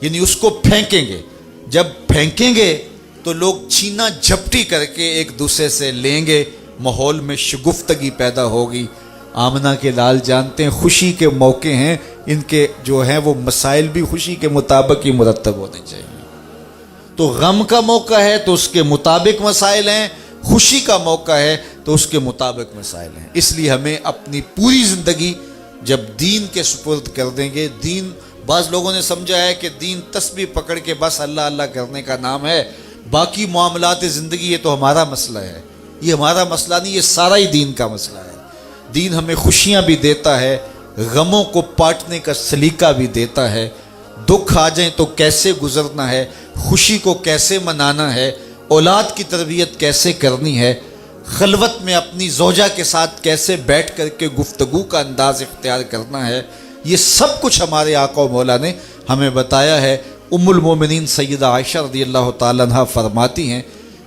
یعنی اس کو پھینکیں گے۔ جب پھینکیں گے تو لوگ چھینا جھپٹی کر کے ایک دوسرے سے لیں گے، ماحول میں شگفتگی پیدا ہوگی۔ آمنہ کے لال جانتے ہیں خوشی کے موقع ہیں، ان کے جو ہیں وہ مسائل بھی خوشی کے مطابق ہی مرتب ہونے چاہیے۔ تو غم کا موقع ہے تو اس کے مطابق مسائل ہیں، خوشی کا موقع ہے تو اس کے مطابق مسائل ہیں۔ اس لیے ہمیں اپنی پوری زندگی جب دین کے سپرد کر دیں گے، دین بعض لوگوں نے سمجھا ہے کہ دین تسبیح پکڑ کے بس اللہ اللہ کرنے کا نام ہے، باقی معاملات زندگی یہ تو ہمارا مسئلہ ہے۔ یہ ہمارا مسئلہ نہیں، یہ سارا ہی دین کا مسئلہ ہے۔ دین ہمیں خوشیاں بھی دیتا ہے، غموں کو پاٹنے کا سلیقہ بھی دیتا ہے، دکھ آ جائیں تو کیسے گزرنا ہے، خوشی کو کیسے منانا ہے، اولاد کی تربیت کیسے کرنی ہے، خلوت میں اپنی زوجہ کے ساتھ کیسے بیٹھ کر کے گفتگو کا انداز اختیار کرنا ہے، یہ سب کچھ ہمارے آقا و مولا نے ہمیں بتایا ہے۔ ام المومنین سیدہ عائشہ رضی اللہ تعالیٰ عنہ فرماتی ہیں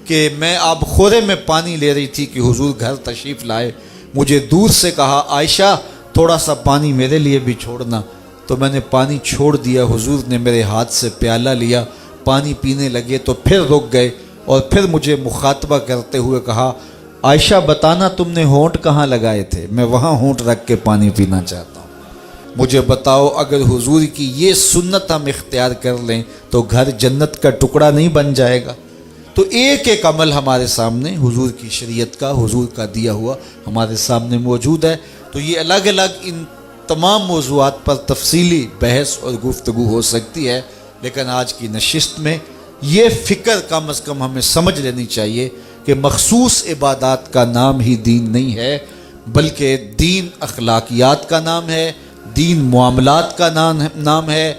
کہ میں آب خورے میں پانی لے رہی تھی کہ حضور گھر تشریف لائے، مجھے دور سے کہا عائشہ تھوڑا سا پانی میرے لیے بھی چھوڑنا، تو میں نے پانی چھوڑ دیا، حضور نے میرے ہاتھ سے پیالہ لیا، پانی پینے لگے تو پھر رک گئے، اور پھر مجھے مخاطبہ کرتے ہوئے کہا عائشہ بتانا تم نے ہونٹ کہاں لگائے تھے، میں وہاں ہونٹ رکھ کے پانی پینا چاہتا ہوں، مجھے بتاؤ اگر حضور کی یہ سنت ہم اختیار کر لیں تو گھر جنت کا ٹکڑا نہیں بن جائے گا۔ تو ایک ایک عمل ہمارے سامنے حضور کی شریعت کا، حضور کا دیا ہوا ہمارے سامنے موجود ہے۔ تو یہ الگ الگ ان تمام موضوعات پر تفصیلی بحث اور گفتگو ہو سکتی ہے، لیکن آج کی نشست میں یہ فکر کم از کم ہمیں سمجھ لینی چاہیے کہ مخصوص عبادات کا نام ہی دین نہیں ہے، بلکہ دین اخلاقیات کا نام ہے، دین معاملات کا نام ہے،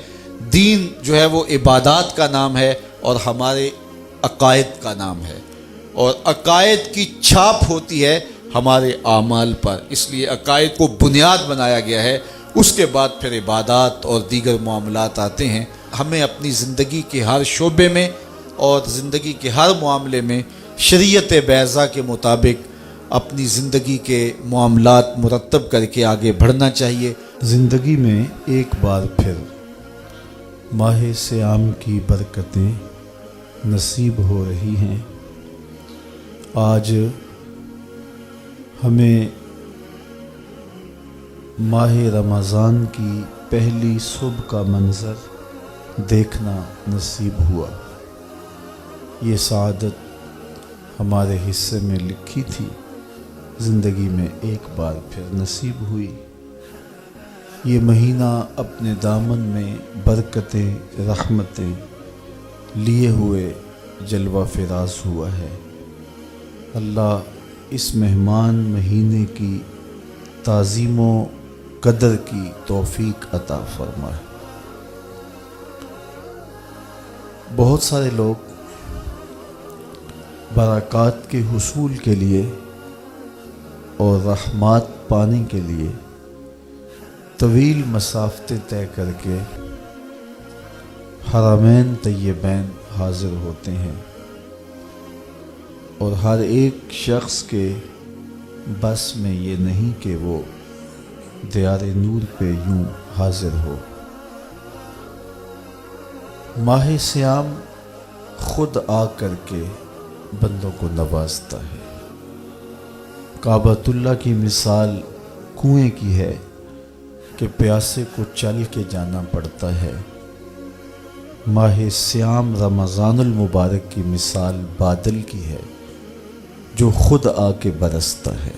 دین جو ہے وہ عبادات کا نام ہے، اور ہمارے عقائد کا نام ہے، اور عقائد کی چھاپ ہوتی ہے ہمارے اعمال پر۔ اس لیے عقائد کو بنیاد بنایا گیا ہے، اس کے بعد پھر عبادات اور دیگر معاملات آتے ہیں۔ ہمیں اپنی زندگی کے ہر شعبے میں اور زندگی کے ہر معاملے میں شریعت بیضا کے مطابق اپنی زندگی کے معاملات مرتب کر کے آگے بڑھنا چاہیے۔ زندگی میں ایک بار پھر ماہ صیام کی برکتیں نصیب ہو رہی ہیں۔ آج ہمیں ماہ رمضان کی پہلی صبح کا منظر دیکھنا نصیب ہوا۔ یہ سعادت ہمارے حصے میں لکھی تھی، زندگی میں ایک بار پھر نصیب ہوئی۔ یہ مہینہ اپنے دامن میں برکتیں، رحمتیں لیے ہوئے جلوہ فراز ہوا ہے۔ اللہ اس مہمان مہینے کی تعظیم و قدر کی توفیق عطا فرمائے۔ بہت سارے لوگ برکات کے حصول کے لیے اور رحمات پانے کے لیے طویل مسافتیں طے کر کے حرمین طیبین حاضر ہوتے ہیں، اور ہر ایک شخص کے بس میں یہ نہیں کہ وہ دیار نور پہ یوں حاضر ہو۔ ماہ صیام خود آ کر کے بندوں کو نوازتا ہے۔ کعبۃ اللہ کی مثال کنویں کی ہے کہ پیاسے کو چل کے جانا پڑتا ہے۔ ماہ صیام رمضان المبارک کی مثال بادل کی ہے جو خود آ کے برستا ہے،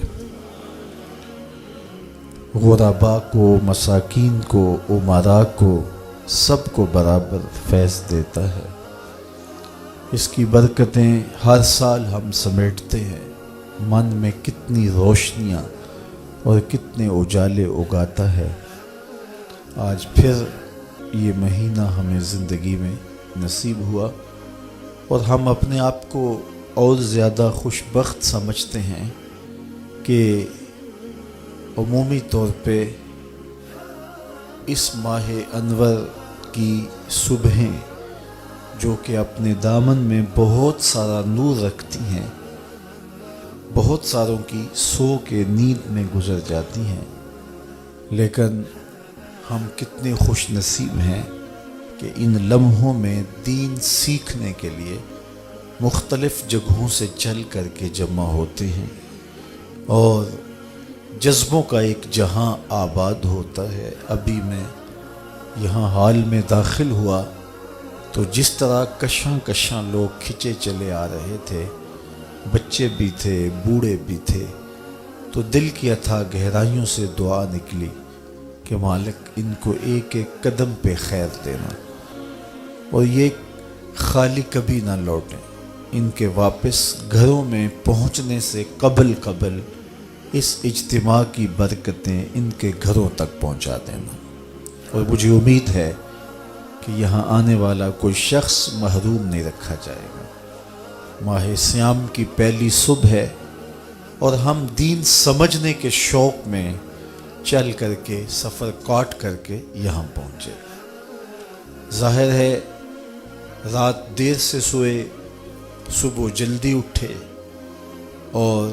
غرباء کو، مساکین کو، امراء کو، سب کو برابر فیض دیتا ہے۔ اس کی برکتیں ہر سال ہم سمیٹتے ہیں، من میں کتنی روشنیاں اور کتنے اجالے اگاتا ہے۔ آج پھر یہ مہینہ ہمیں زندگی میں نصیب ہوا، اور ہم اپنے آپ کو اور زیادہ خوش بخت سمجھتے ہیں کہ عمومی طور پہ اس ماہ انور کی صبحیں جو کہ اپنے دامن میں بہت سارا نور رکھتی ہیں، بہت ساروں کی سو کے نیند میں گزر جاتی ہیں، لیکن ہم کتنے خوش نصیب ہیں کہ ان لمحوں میں دین سیکھنے کے لیے مختلف جگہوں سے چل کر کے جمع ہوتے ہیں، اور جذبوں کا ایک جہاں آباد ہوتا ہے۔ ابھی میں یہاں حال میں داخل ہوا تو جس طرح کشاں کشاں لوگ کھچے چلے آ رہے تھے، بچے بھی تھے، بوڑھے بھی تھے، تو دل کی اتھاہ گہرائیوں سے دعا نکلی کہ مالک ان کو ایک ایک قدم پہ خیر دینا، اور یہ خالی کبھی نہ لوٹیں۔ ان کے واپس گھروں میں پہنچنے سے قبل اس اجتماع کی برکتیں ان کے گھروں تک پہنچا دینا، اور مجھے امید ہے کہ یہاں آنے والا کوئی شخص محروم نہیں رکھا جائے گا۔ ماہ صیام کی پہلی صبح ہے، اور ہم دین سمجھنے کے شوق میں چل کر کے سفر کاٹ کر کے یہاں پہنچے۔ ظاہر ہے رات دیر سے سوئے، صبح جلدی اٹھے، اور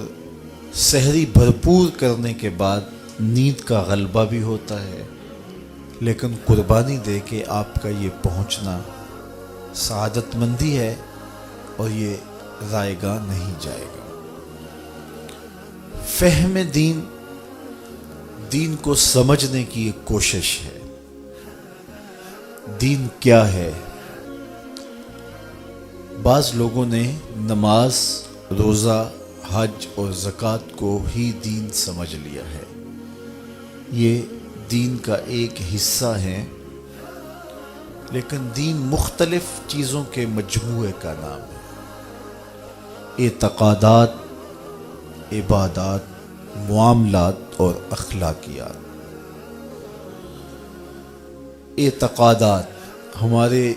سحری بھرپور کرنے کے بعد نیند کا غلبہ بھی ہوتا ہے، لیکن قربانی دے کے آپ کا یہ پہنچنا سعادت مندی ہے، اور یہ رائے گاہ نہیں جائے گا۔ فہم دین کو سمجھنے کی ایک کوشش ہے۔ دین کیا ہے؟ بعض لوگوں نے نماز، روزہ، حج اور زکوٰۃ کو ہی دین سمجھ لیا ہے۔ یہ دین کا ایک حصہ ہے، لیکن دین مختلف چیزوں کے مجموعے کا نام ہے۔ اعتقادات، عبادات، معاملات اور اخلاقیات۔ اعتقادات، ہمارے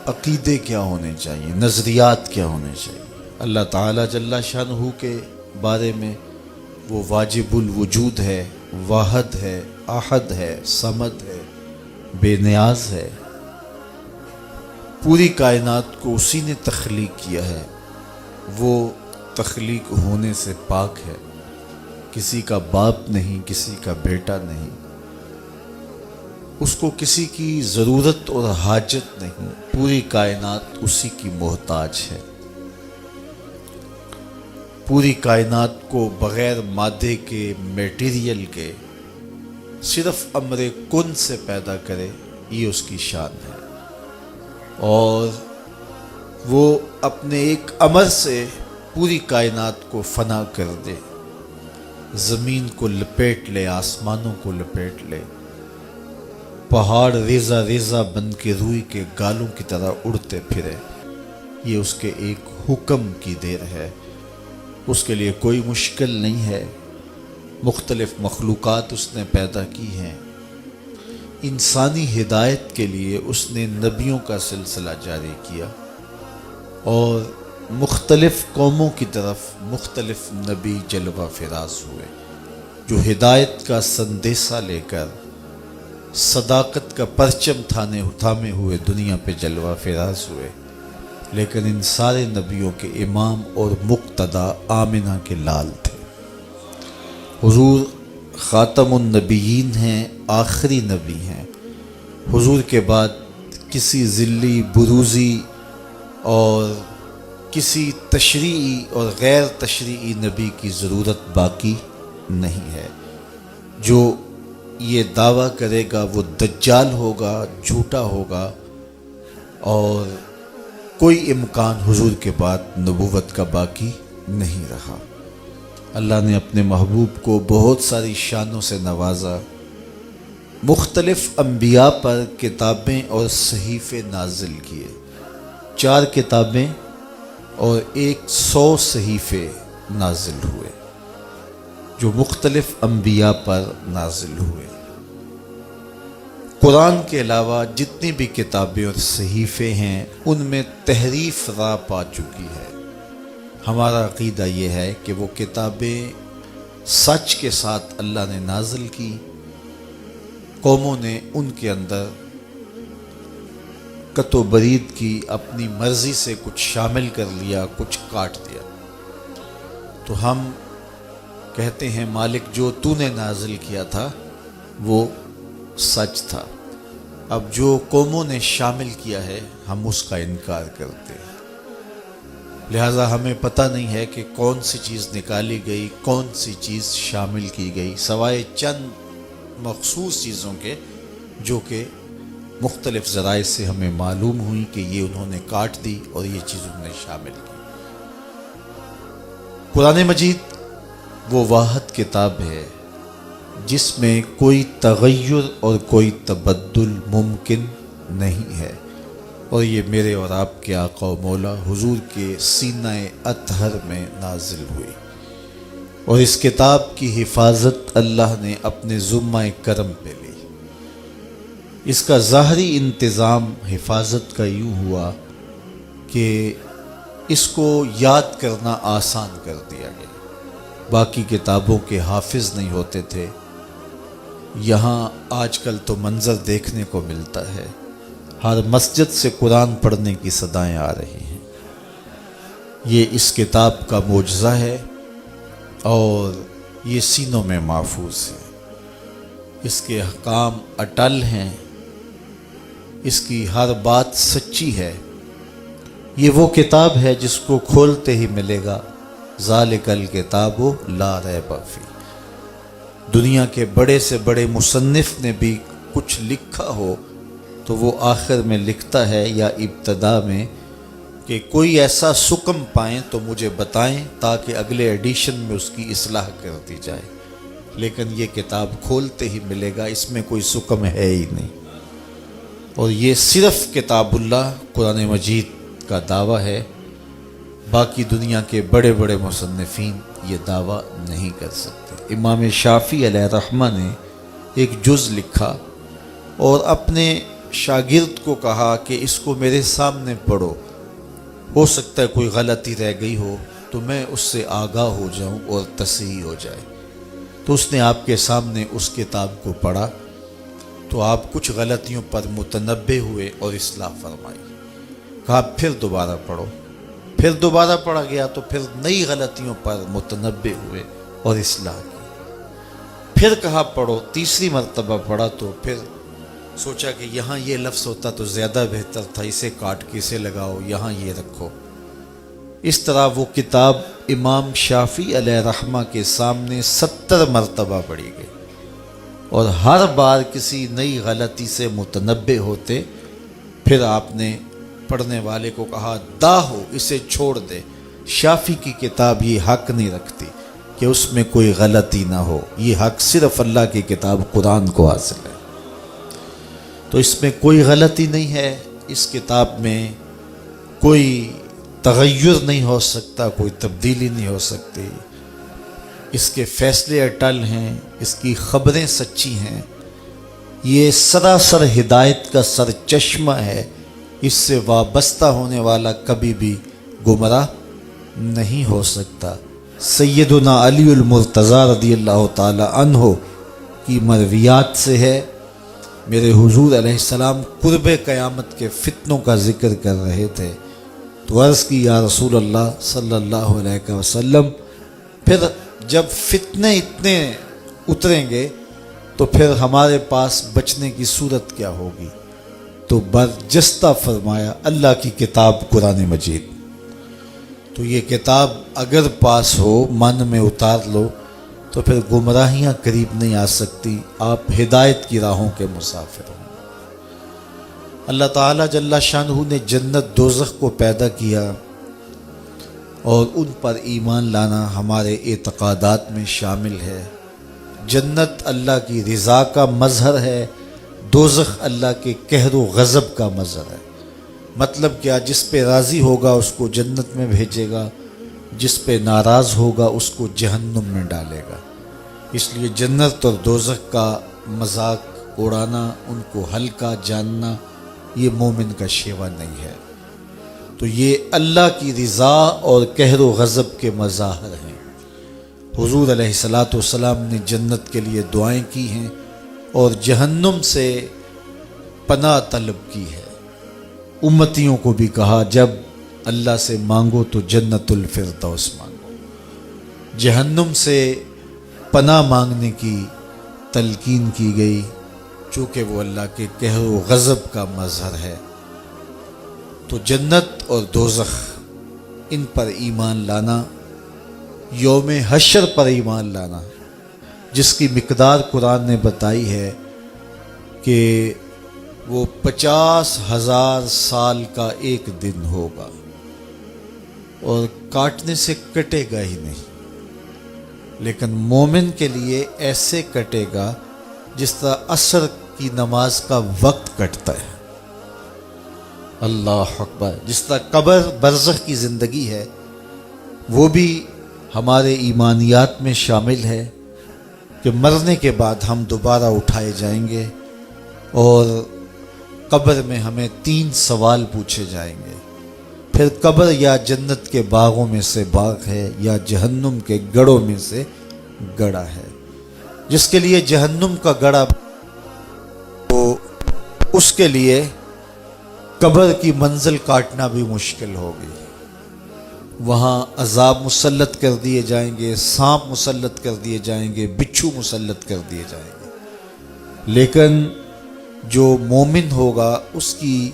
عقیدے کیا ہونے چاہیے، نظریات کیا ہونے چاہیے۔ اللہ تعالیٰ جل شانہ کے بارے میں وہ واجب الوجود ہے، واحد ہے، احد ہے، صمد ہے، بے نیاز ہے، پوری کائنات کو اسی نے تخلیق کیا ہے، وہ تخلیق ہونے سے پاک ہے۔ کسی کا باپ نہیں، کسی کا بیٹا نہیں، اس کو کسی کی ضرورت اور حاجت نہیں، پوری کائنات اسی کی محتاج ہے۔ پوری کائنات کو بغیر مادے کے، میٹیریل کے، صرف امر کن سے پیدا کرے، یہ اس کی شان ہے۔ اور وہ اپنے ایک امر سے پوری کائنات کو فنا کر دے، زمین کو لپیٹ لے، آسمانوں کو لپیٹ لے، پہاڑ ریزہ ریزہ بن کے روئی کے گالوں کی طرح اڑتے پھرے، یہ اس کے ایک حکم کی دیر ہے۔ اس کے لیے کوئی مشکل نہیں ہے۔ مختلف مخلوقات اس نے پیدا کی ہیں۔ انسانی ہدایت کے لیے اس نے نبیوں کا سلسلہ جاری کیا، اور مختلف قوموں کی طرف مختلف نبی جلوہ فراز ہوئے، جو ہدایت کا سندیسہ لے کر صداقت کا پرچم تھامے ہوئے دنیا پہ جلوہ فراز ہوئے۔ لیکن ان سارے نبیوں کے امام اور مقتدا آمنہ کے لال تھے۔ حضور خاتم النبیین ہیں، آخری نبی ہیں۔ حضور کے بعد کسی ذلی، بروزی اور کسی تشریعی اور غیر تشریعی نبی کی ضرورت باقی نہیں ہے۔ جو یہ دعویٰ کرے گا وہ دجال ہوگا، جھوٹا ہوگا، اور کوئی امکان حضور کے بعد نبوت کا باقی نہیں رہا۔ اللہ نے اپنے محبوب کو بہت ساری شانوں سے نوازا، مختلف انبیاء پر کتابیں اور صحیفے نازل کیے، 4 کتابیں اور 100 صحیفے نازل ہوئے جو مختلف انبیاء پر نازل ہوئے۔ قرآن کے علاوہ جتنی بھی کتابیں اور صحیفے ہیں ان میں تحریف راہ پا چکی ہے۔ ہمارا عقیدہ یہ ہے کہ وہ کتابیں سچ کے ساتھ اللہ نے نازل کی، قوموں نے ان کے اندر کت و برید کی، اپنی مرضی سے کچھ شامل کر لیا، کچھ کاٹ دیا۔ تو ہم کہتے ہیں مالک جو تو نے نازل کیا تھا وہ سچ تھا، اب جو قوموں نے شامل کیا ہے ہم اس کا انکار کرتے ہیں۔ لہٰذا ہمیں پتہ نہیں ہے کہ کون سی چیز نکالی گئی، کون سی چیز شامل کی گئی، سوائے چند مخصوص چیزوں کے جو کہ مختلف ذرائع سے ہمیں معلوم ہوئی کہ یہ انہوں نے کاٹ دی اور یہ چیز انہوں نے شامل کی۔ قرآن مجید وہ واحد کتاب ہے جس میں کوئی تغیر اور کوئی تبدل ممکن نہیں ہے، اور یہ میرے اور آپ کے آقا و مولا حضور کے سینہ اطہر میں نازل ہوئی، اور اس کتاب کی حفاظت اللہ نے اپنے ذمہ کرم پہ لی۔ اس کا ظاہری انتظام حفاظت کا یوں ہوا کہ اس کو یاد کرنا آسان کر دیا گیا۔ باقی کتابوں کے حافظ نہیں ہوتے تھے، یہاں آج کل تو منظر دیکھنے کو ملتا ہے، ہر مسجد سے قرآن پڑھنے کی صدائیں آ رہی ہیں۔ یہ اس کتاب کا معجزہ ہے اور یہ سینوں میں محفوظ ہے۔ اس کے احکام اٹل ہیں، اس کی ہر بات سچی ہے۔ یہ وہ کتاب ہے جس کو کھولتے ہی ملے گا ذالک الکتاب لا ریب فیہ۔ دنیا کے بڑے سے بڑے مصنف نے بھی کچھ لکھا ہو تو وہ آخر میں لکھتا ہے یا ابتدا میں کہ کوئی ایسا سکم پائیں تو مجھے بتائیں تاکہ اگلے ایڈیشن میں اس کی اصلاح کر دی جائے، لیکن یہ کتاب کھولتے ہی ملے گا اس میں کوئی سکم ہے ہی نہیں۔ اور یہ صرف کتاب اللہ قرآن مجید کا دعویٰ ہے، باقی دنیا کے بڑے بڑے مصنفین یہ دعویٰ نہیں کر سکتے۔ امام شافعی علیہ رحمہ نے ایک جز لکھا اور اپنے شاگرد کو کہا کہ اس کو میرے سامنے پڑھو، ہو سکتا ہے کوئی غلطی رہ گئی ہو تو میں اس سے آگاہ ہو جاؤں اور تصحیح ہو جائے۔ تو اس نے آپ کے سامنے اس کتاب کو پڑھا تو آپ کچھ غلطیوں پر متنبہ ہوئے اور اصلاح فرمائی۔ کہا پھر دوبارہ پڑھو، پھر دوبارہ پڑھا گیا تو پھر نئی غلطیوں پر متنبہ ہوئے اور اصلاح کی۔ پھر کہا پڑھو، تیسری مرتبہ پڑھا تو پھر سوچا کہ یہاں یہ لفظ ہوتا تو زیادہ بہتر تھا، اسے کاٹ کے اسے لگاؤ، یہاں یہ رکھو۔ اس طرح وہ کتاب امام شافعی علیہ رحمہ کے سامنے 70 مرتبہ پڑھی گئی، اور ہر بار کسی نئی غلطی سے متنبہ ہوتے۔ پھر آپ نے پڑھنے والے کو کہا دا ہو، اسے چھوڑ دے، شافعی کی کتاب یہ حق نہیں رکھتی کہ اس میں کوئی غلطی نہ ہو، یہ حق صرف اللہ کی کتاب قرآن کو حاصل ہے، تو اس میں کوئی غلطی نہیں ہے، اس کتاب میں کوئی تغیر نہیں ہو سکتا، کوئی تبدیلی نہیں ہو سکتی، اس کے فیصلے اٹل ہیں، اس کی خبریں سچی ہیں، یہ سراسر ہدایت کا سرچشمہ ہے، اس سے وابستہ ہونے والا کبھی بھی گمراہ نہیں ہو سکتا۔ سیدنا علی المرتضیٰ رضی اللہ تعالی عنہ کی مرویات سے ہے، میرے حضور علیہ السلام قرب قیامت کے فتنوں کا ذکر کر رہے تھے، تو عرض کی یا رسول اللہ صلی اللہ علیہ وسلم، پھر جب فتنے اتنے اتریں گے تو پھر ہمارے پاس بچنے کی صورت کیا ہوگی؟ تو برجستہ فرمایا اللہ کی کتاب قرآن مجید، تو یہ کتاب اگر پاس ہو، من میں اتار لو، تو پھر گمراہیاں قریب نہیں آ سکتی، آپ ہدایت کی راہوں کے مسافر ہوں۔ اللہ تعالیٰ جل شانہ نے جنت دوزخ کو پیدا کیا، اور ان پر ایمان لانا ہمارے اعتقادات میں شامل ہے۔ جنت اللہ کی رضا کا مظہر ہے، دوزخ اللہ کے قہر و غضب کا مظہر ہے۔ مطلب کیا؟ جس پہ راضی ہوگا اس کو جنت میں بھیجے گا، جس پہ ناراض ہوگا اس کو جہنم میں ڈالے گا۔ اس لیے جنت اور دوزخ کا مذاق اڑانا، ان کو ہلکا جاننا، یہ مومن کا شیوا نہیں ہے۔ تو یہ اللہ کی رضا اور قہر و غضب کے مظاہر ہیں۔ حضور علیہ الصلاۃ والسلام نے جنت کے لیے دعائیں کی ہیں اور جہنم سے پناہ طلب کی ہے۔ امتیوں کو بھی کہا جب اللہ سے مانگو تو جنت الفردوس مانگو۔ جہنم سے پناہ مانگنے کی تلقین کی گئی، چونکہ وہ اللہ کے قہر و غضب کا مظہر ہے۔ تو جنت اور دوزخ، ان پر ایمان لانا، یوم حشر پر ایمان لانا، جس کی مقدار قرآن نے بتائی ہے کہ وہ 50,000 سال کا ایک دن ہوگا، اور کاٹنے سے کٹے گا ہی نہیں، لیکن مومن کے لیے ایسے کٹے گا جس طرح عصر کی نماز کا وقت کٹتا ہے۔ اللہ اکبر! جس طرح قبر برزخ کی زندگی ہے، وہ بھی ہمارے ایمانیات میں شامل ہے کہ مرنے کے بعد ہم دوبارہ اٹھائے جائیں گے، اور قبر میں ہمیں 3 سوال پوچھے جائیں گے۔ پھر قبر یا جنت کے باغوں میں سے باغ ہے یا جہنم کے گڑھوں میں سے گڑھا ہے۔ جس کے لیے جہنم کا گڑھا، تو اس کے لیے قبر کی منزل کاٹنا بھی مشکل ہوگی۔ وہاں عذاب مسلط کر دیے جائیں گے، سانپ مسلط کر دیے جائیں گے، بچھو مسلط کر دیے جائیں گے، لیکن جو مومن ہوگا اس کی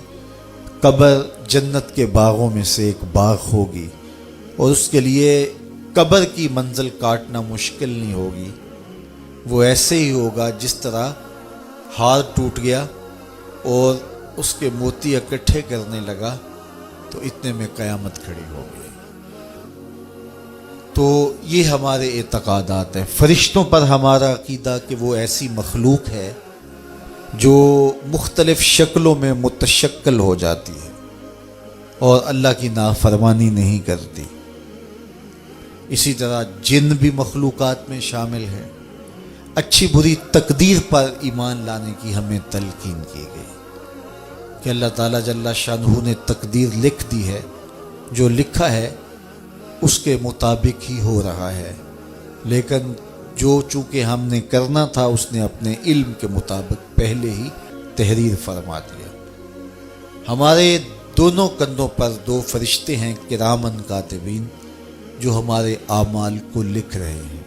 قبر جنت کے باغوں میں سے ایک باغ ہوگی، اور اس کے لیے قبر کی منزل کاٹنا مشکل نہیں ہوگی۔ وہ ایسے ہی ہوگا جس طرح ہار ٹوٹ گیا اور اس کے موتی اکٹھے کرنے لگا تو اتنے میں قیامت کھڑی ہو گئی۔ تو یہ ہمارے اعتقادات ہیں۔ فرشتوں پر ہمارا عقیدہ کہ وہ ایسی مخلوق ہے جو مختلف شکلوں میں متشکل ہو جاتی ہے اور اللہ کی نافرمانی نہیں کرتی۔ اسی طرح جن بھی مخلوقات میں شامل ہے۔ اچھی بری تقدیر پر ایمان لانے کی ہمیں تلقین کی گئی کہ اللہ تعالیٰ جل شانہ نے تقدیر لکھ دی ہے، جو لکھا ہے اس کے مطابق ہی ہو رہا ہے، لیکن جو چونکہ ہم نے کرنا تھا اس نے اپنے علم کے مطابق پہلے ہی تحریر فرما دیا۔ ہمارے دونوں کندھوں پر 2 فرشتے ہیں کرامن کاتبین، جو ہمارے اعمال کو لکھ رہے ہیں۔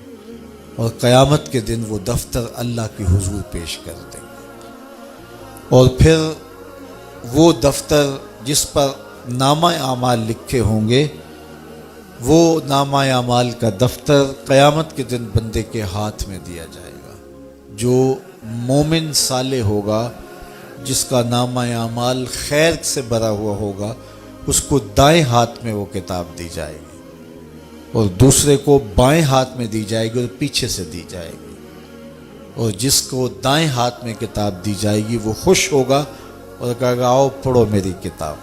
اور قیامت کے دن وہ دفتر اللہ کے حضور پیش کر دیں گے، اور پھر وہ دفتر جس پر نامہ اعمال لکھے ہوں گے، وہ نامہ اعمال کا دفتر قیامت کے دن بندے کے ہاتھ میں دیا جائے گا۔ جو مومن صالح ہوگا، جس کا نامہ اعمال خیر سے بھرا ہوا ہوگا، اس کو دائیں ہاتھ میں وہ کتاب دی جائے گی، اور دوسرے کو بائیں ہاتھ میں دی جائے گی اور پیچھے سے دی جائے گی۔ اور جس کو دائیں ہاتھ میں کتاب دی جائے گی وہ خوش ہوگا اور کہے گا آؤ پڑھو میری کتاب،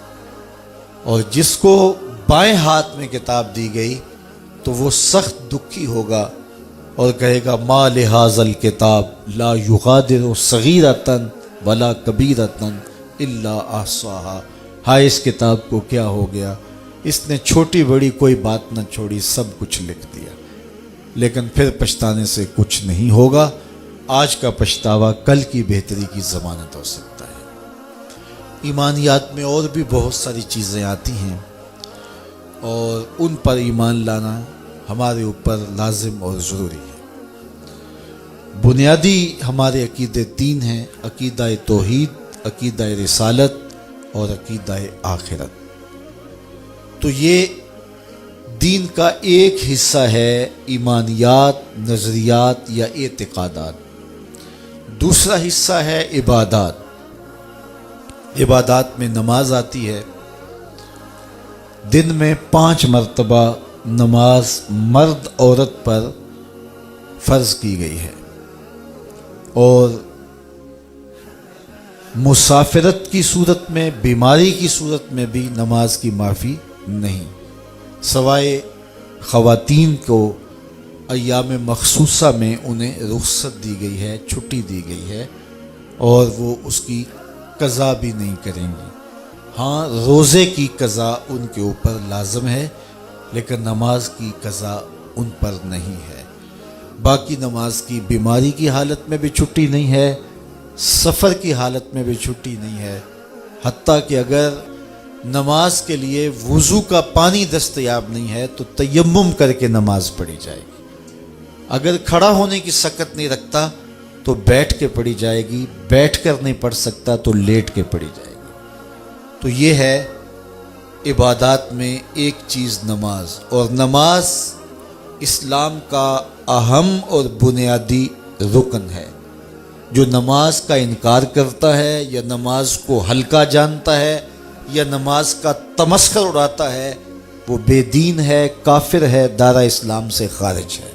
اور جس کو بائیں ہاتھ میں کتاب دی گئی تو وہ سخت دکھی ہوگا اور کہے گا ما لہذا الکتاب لا یغادر صغیرۃ ولا کبیرۃ الا احصاها، ہائے اس کتاب کو کیا ہو گیا، اس نے چھوٹی بڑی کوئی بات نہ چھوڑی، سب کچھ لکھ دیا۔ لیکن پھر پچھتانے سے کچھ نہیں ہوگا، آج کا پچھتاوا کل کی بہتری کی ضمانت ہو سکتا ہے۔ ایمانیات میں اور بھی بہت ساری چیزیں آتی ہیں، اور ان پر ایمان لانا ہمارے اوپر لازم اور ضروری ہے۔ بنیادی ہمارے عقیدے تین ہیں: عقیدہ توحید، عقیدہ رسالت اور عقیدہ آخرت۔ تو یہ دین کا ایک حصہ ہے ایمانیات، نظریات یا اعتقادات۔ دوسرا حصہ ہے عبادات۔ عبادات میں نماز آتی ہے۔ دن میں 5 مرتبہ نماز مرد عورت پر فرض کی گئی ہے، اور مسافرت کی صورت میں، بیماری کی صورت میں بھی نماز کی معافی نہیں، سوائے خواتین کو ایام مخصوصہ میں انہیں رخصت دی گئی ہے، چھٹی دی گئی ہے، اور وہ اس کی قضا بھی نہیں کریں گی۔ ہاں، روزے کی قضا ان کے اوپر لازم ہے، لیکن نماز کی قضا ان پر نہیں ہے۔ باقی نماز کی بیماری کی حالت میں بھی چھٹی نہیں ہے، سفر کی حالت میں بھی چھٹی نہیں ہے، حتیٰ کہ اگر نماز کے لیے وضو کا پانی دستیاب نہیں ہے تو تیمم کر کے نماز پڑھی جائے گی۔ اگر کھڑا ہونے کی سکت نہیں رکھتا تو بیٹھ کے پڑھی جائے گی، بیٹھ کر نہیں پڑھ سکتا تو لیٹ کے پڑھی جائے گی۔ تو یہ ہے عبادات میں ایک چیز نماز، اور نماز اسلام کا اہم اور بنیادی رکن ہے۔ جو نماز کا انکار کرتا ہے یا نماز کو ہلکا جانتا ہے یا نماز کا تمسخر اڑاتا ہے، وہ بے دین ہے، کافر ہے، دائرہ اسلام سے خارج ہے۔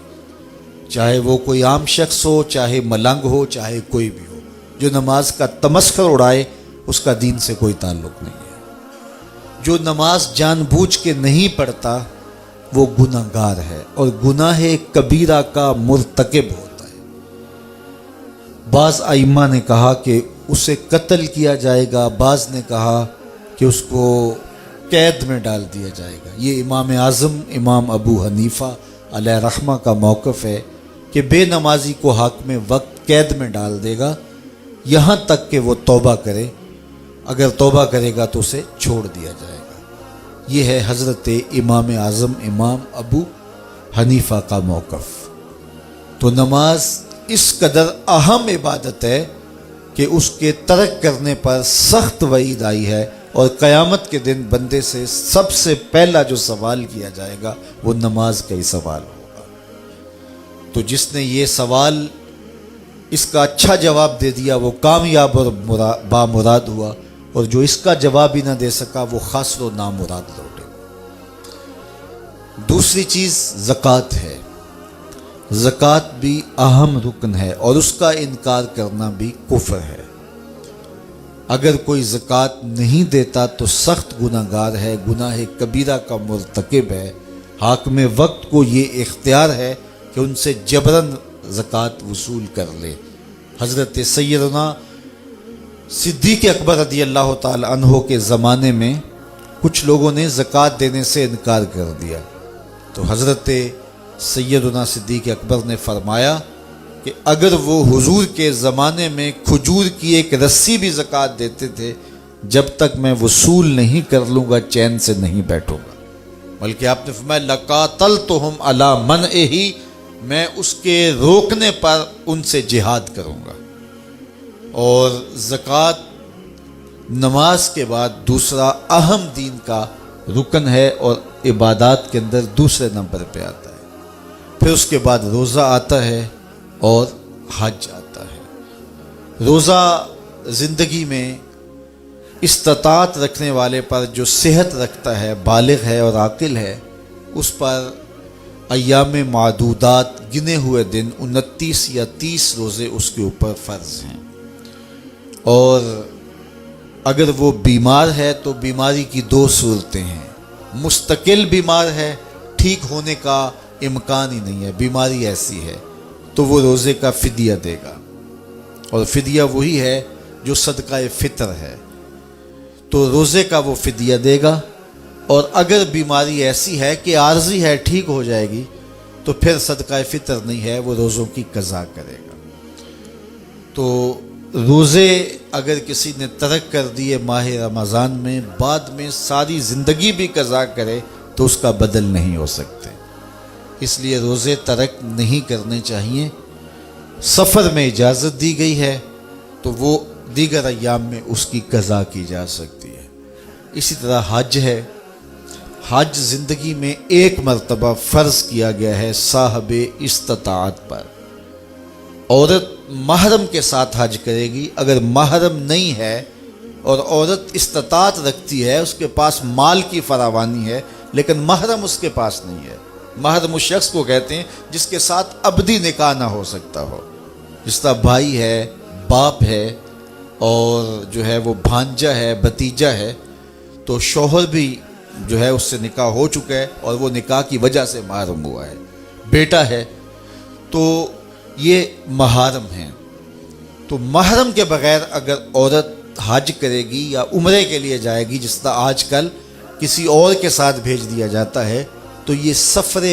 چاہے وہ کوئی عام شخص ہو، چاہے ملنگ ہو، چاہے کوئی بھی ہو، جو نماز کا تمسخر اڑائے اس کا دین سے کوئی تعلق نہیں ہے۔ جو نماز جان بوجھ کے نہیں پڑھتا وہ گناہ گار ہے، اور گناہ کبیرہ کا مرتکب ہوتا ہے۔ بعض ائمہ نے کہا کہ اسے قتل کیا جائے گا، بعض نے کہا کہ اس کو قید میں ڈال دیا جائے گا۔ یہ امام اعظم امام ابو حنیفہ علیہ رحمہ کا موقف ہے کہ بے نمازی کو حاکم وقت قید میں ڈال دے گا یہاں تک کہ وہ توبہ کرے، اگر توبہ کرے گا تو اسے چھوڑ دیا جائے گا۔ یہ ہے حضرت امام اعظم امام ابو حنیفہ کا موقف۔ تو نماز اس قدر اہم عبادت ہے کہ اس کے ترک کرنے پر سخت وعید آئی ہے، اور قیامت کے دن بندے سے سب سے پہلا جو سوال کیا جائے گا وہ نماز کا ہی سوال ہوگا۔ تو جس نے یہ سوال اس کا اچھا جواب دے دیا وہ کامیاب اور بامراد ہوا، اور جو اس کا جواب ہی نہ دے سکا وہ خاسر و نامراد لوٹے۔ دوسری چیز زکوٰۃ ہے۔ زکوٰۃ بھی اہم رکن ہے، اور اس کا انکار کرنا بھی کفر ہے۔ اگر کوئی زکوٰۃ نہیں دیتا تو سخت گناہ گار ہے، گناہ کبیرہ کا مرتکب ہے۔ حاکم وقت کو یہ اختیار ہے کہ ان سے جبراً زکوٰۃ وصول کر لے۔ حضرت سیدنا صدیق اکبر رضی اللہ تعالی عنہ کے زمانے میں کچھ لوگوں نے زکوٰۃ دینے سے انکار کر دیا، تو حضرت سیدنا صدیق اکبر نے فرمایا کہ اگر وہ حضور کے زمانے میں کھجور کی ایک رسی بھی زکوٰۃ دیتے تھے، جب تک میں وصول نہیں کر لوں گا چین سے نہیں بیٹھوں گا۔ بلکہ آپ نے فرمایا لَقَاتَلْتُهُمْ عَلَىٰ مَنْعِهِ، میں اس کے روکنے پر ان سے جہاد کروں گا. اور زکوٰۃ نماز کے بعد دوسرا اہم دین کا رکن ہے اور عبادات کے اندر دوسرے نمبر پہ آتا ہے. پھر اس کے بعد روزہ آتا ہے اور حج آتا ہے. روزہ زندگی میں استطاعت رکھنے والے پر، جو صحت رکھتا ہے، بالغ ہے اور عاقل ہے، اس پر ایام معدودات، گنے ہوئے دن 29 یا 30 روزے اس کے اوپر فرض ہیں. اور اگر وہ بیمار ہے تو بیماری کی 2 صورتیں ہیں. مستقل بیمار ہے، ٹھیک ہونے کا امکان ہی نہیں ہے، بیماری ایسی ہے، تو وہ روزے کا فدیہ دے گا. اور فدیہ وہی ہے جو صدقہ فطر ہے، تو روزے کا وہ فدیہ دے گا. اور اگر بیماری ایسی ہے کہ عارضی ہے، ٹھیک ہو جائے گی، تو پھر صدقہ فطر نہیں ہے، وہ روزوں کی قضا کرے گا. تو روزے اگر کسی نے ترک کر دیے ماہ رمضان میں، بعد میں ساری زندگی بھی قضا کرے تو اس کا بدل نہیں ہو سکتے. اس لیے روزے ترک نہیں کرنے چاہیے. سفر میں اجازت دی گئی ہے تو وہ دیگر ایام میں اس کی قضا کی جا سکتی ہے. اسی طرح حج ہے. حج زندگی میں ایک مرتبہ فرض کیا گیا ہے صاحب استطاعت پر. عورت محرم کے ساتھ حج کرے گی. اگر محرم نہیں ہے اور عورت استطاعت رکھتی ہے، اس کے پاس مال کی فراوانی ہے، لیکن محرم اس کے پاس نہیں ہے. محرم اس شخص کو کہتے ہیں جس کے ساتھ ابدی نکاح نہ ہو سکتا ہو. جس طرح بھائی ہے، باپ ہے، اور جو ہے وہ بھانجا ہے، بھتیجا ہے، تو شوہر بھی جو ہے اس سے نکاح ہو چکا ہے اور وہ نکاح کی وجہ سے محرم ہوا ہے. بیٹا ہے، تو یہ محارم ہیں. تو محرم کے بغیر اگر عورت حج کرے گی یا عمرے کے لیے جائے گی، جس طرح آج کل کسی اور کے ساتھ بھیج دیا جاتا ہے، تو یہ سفر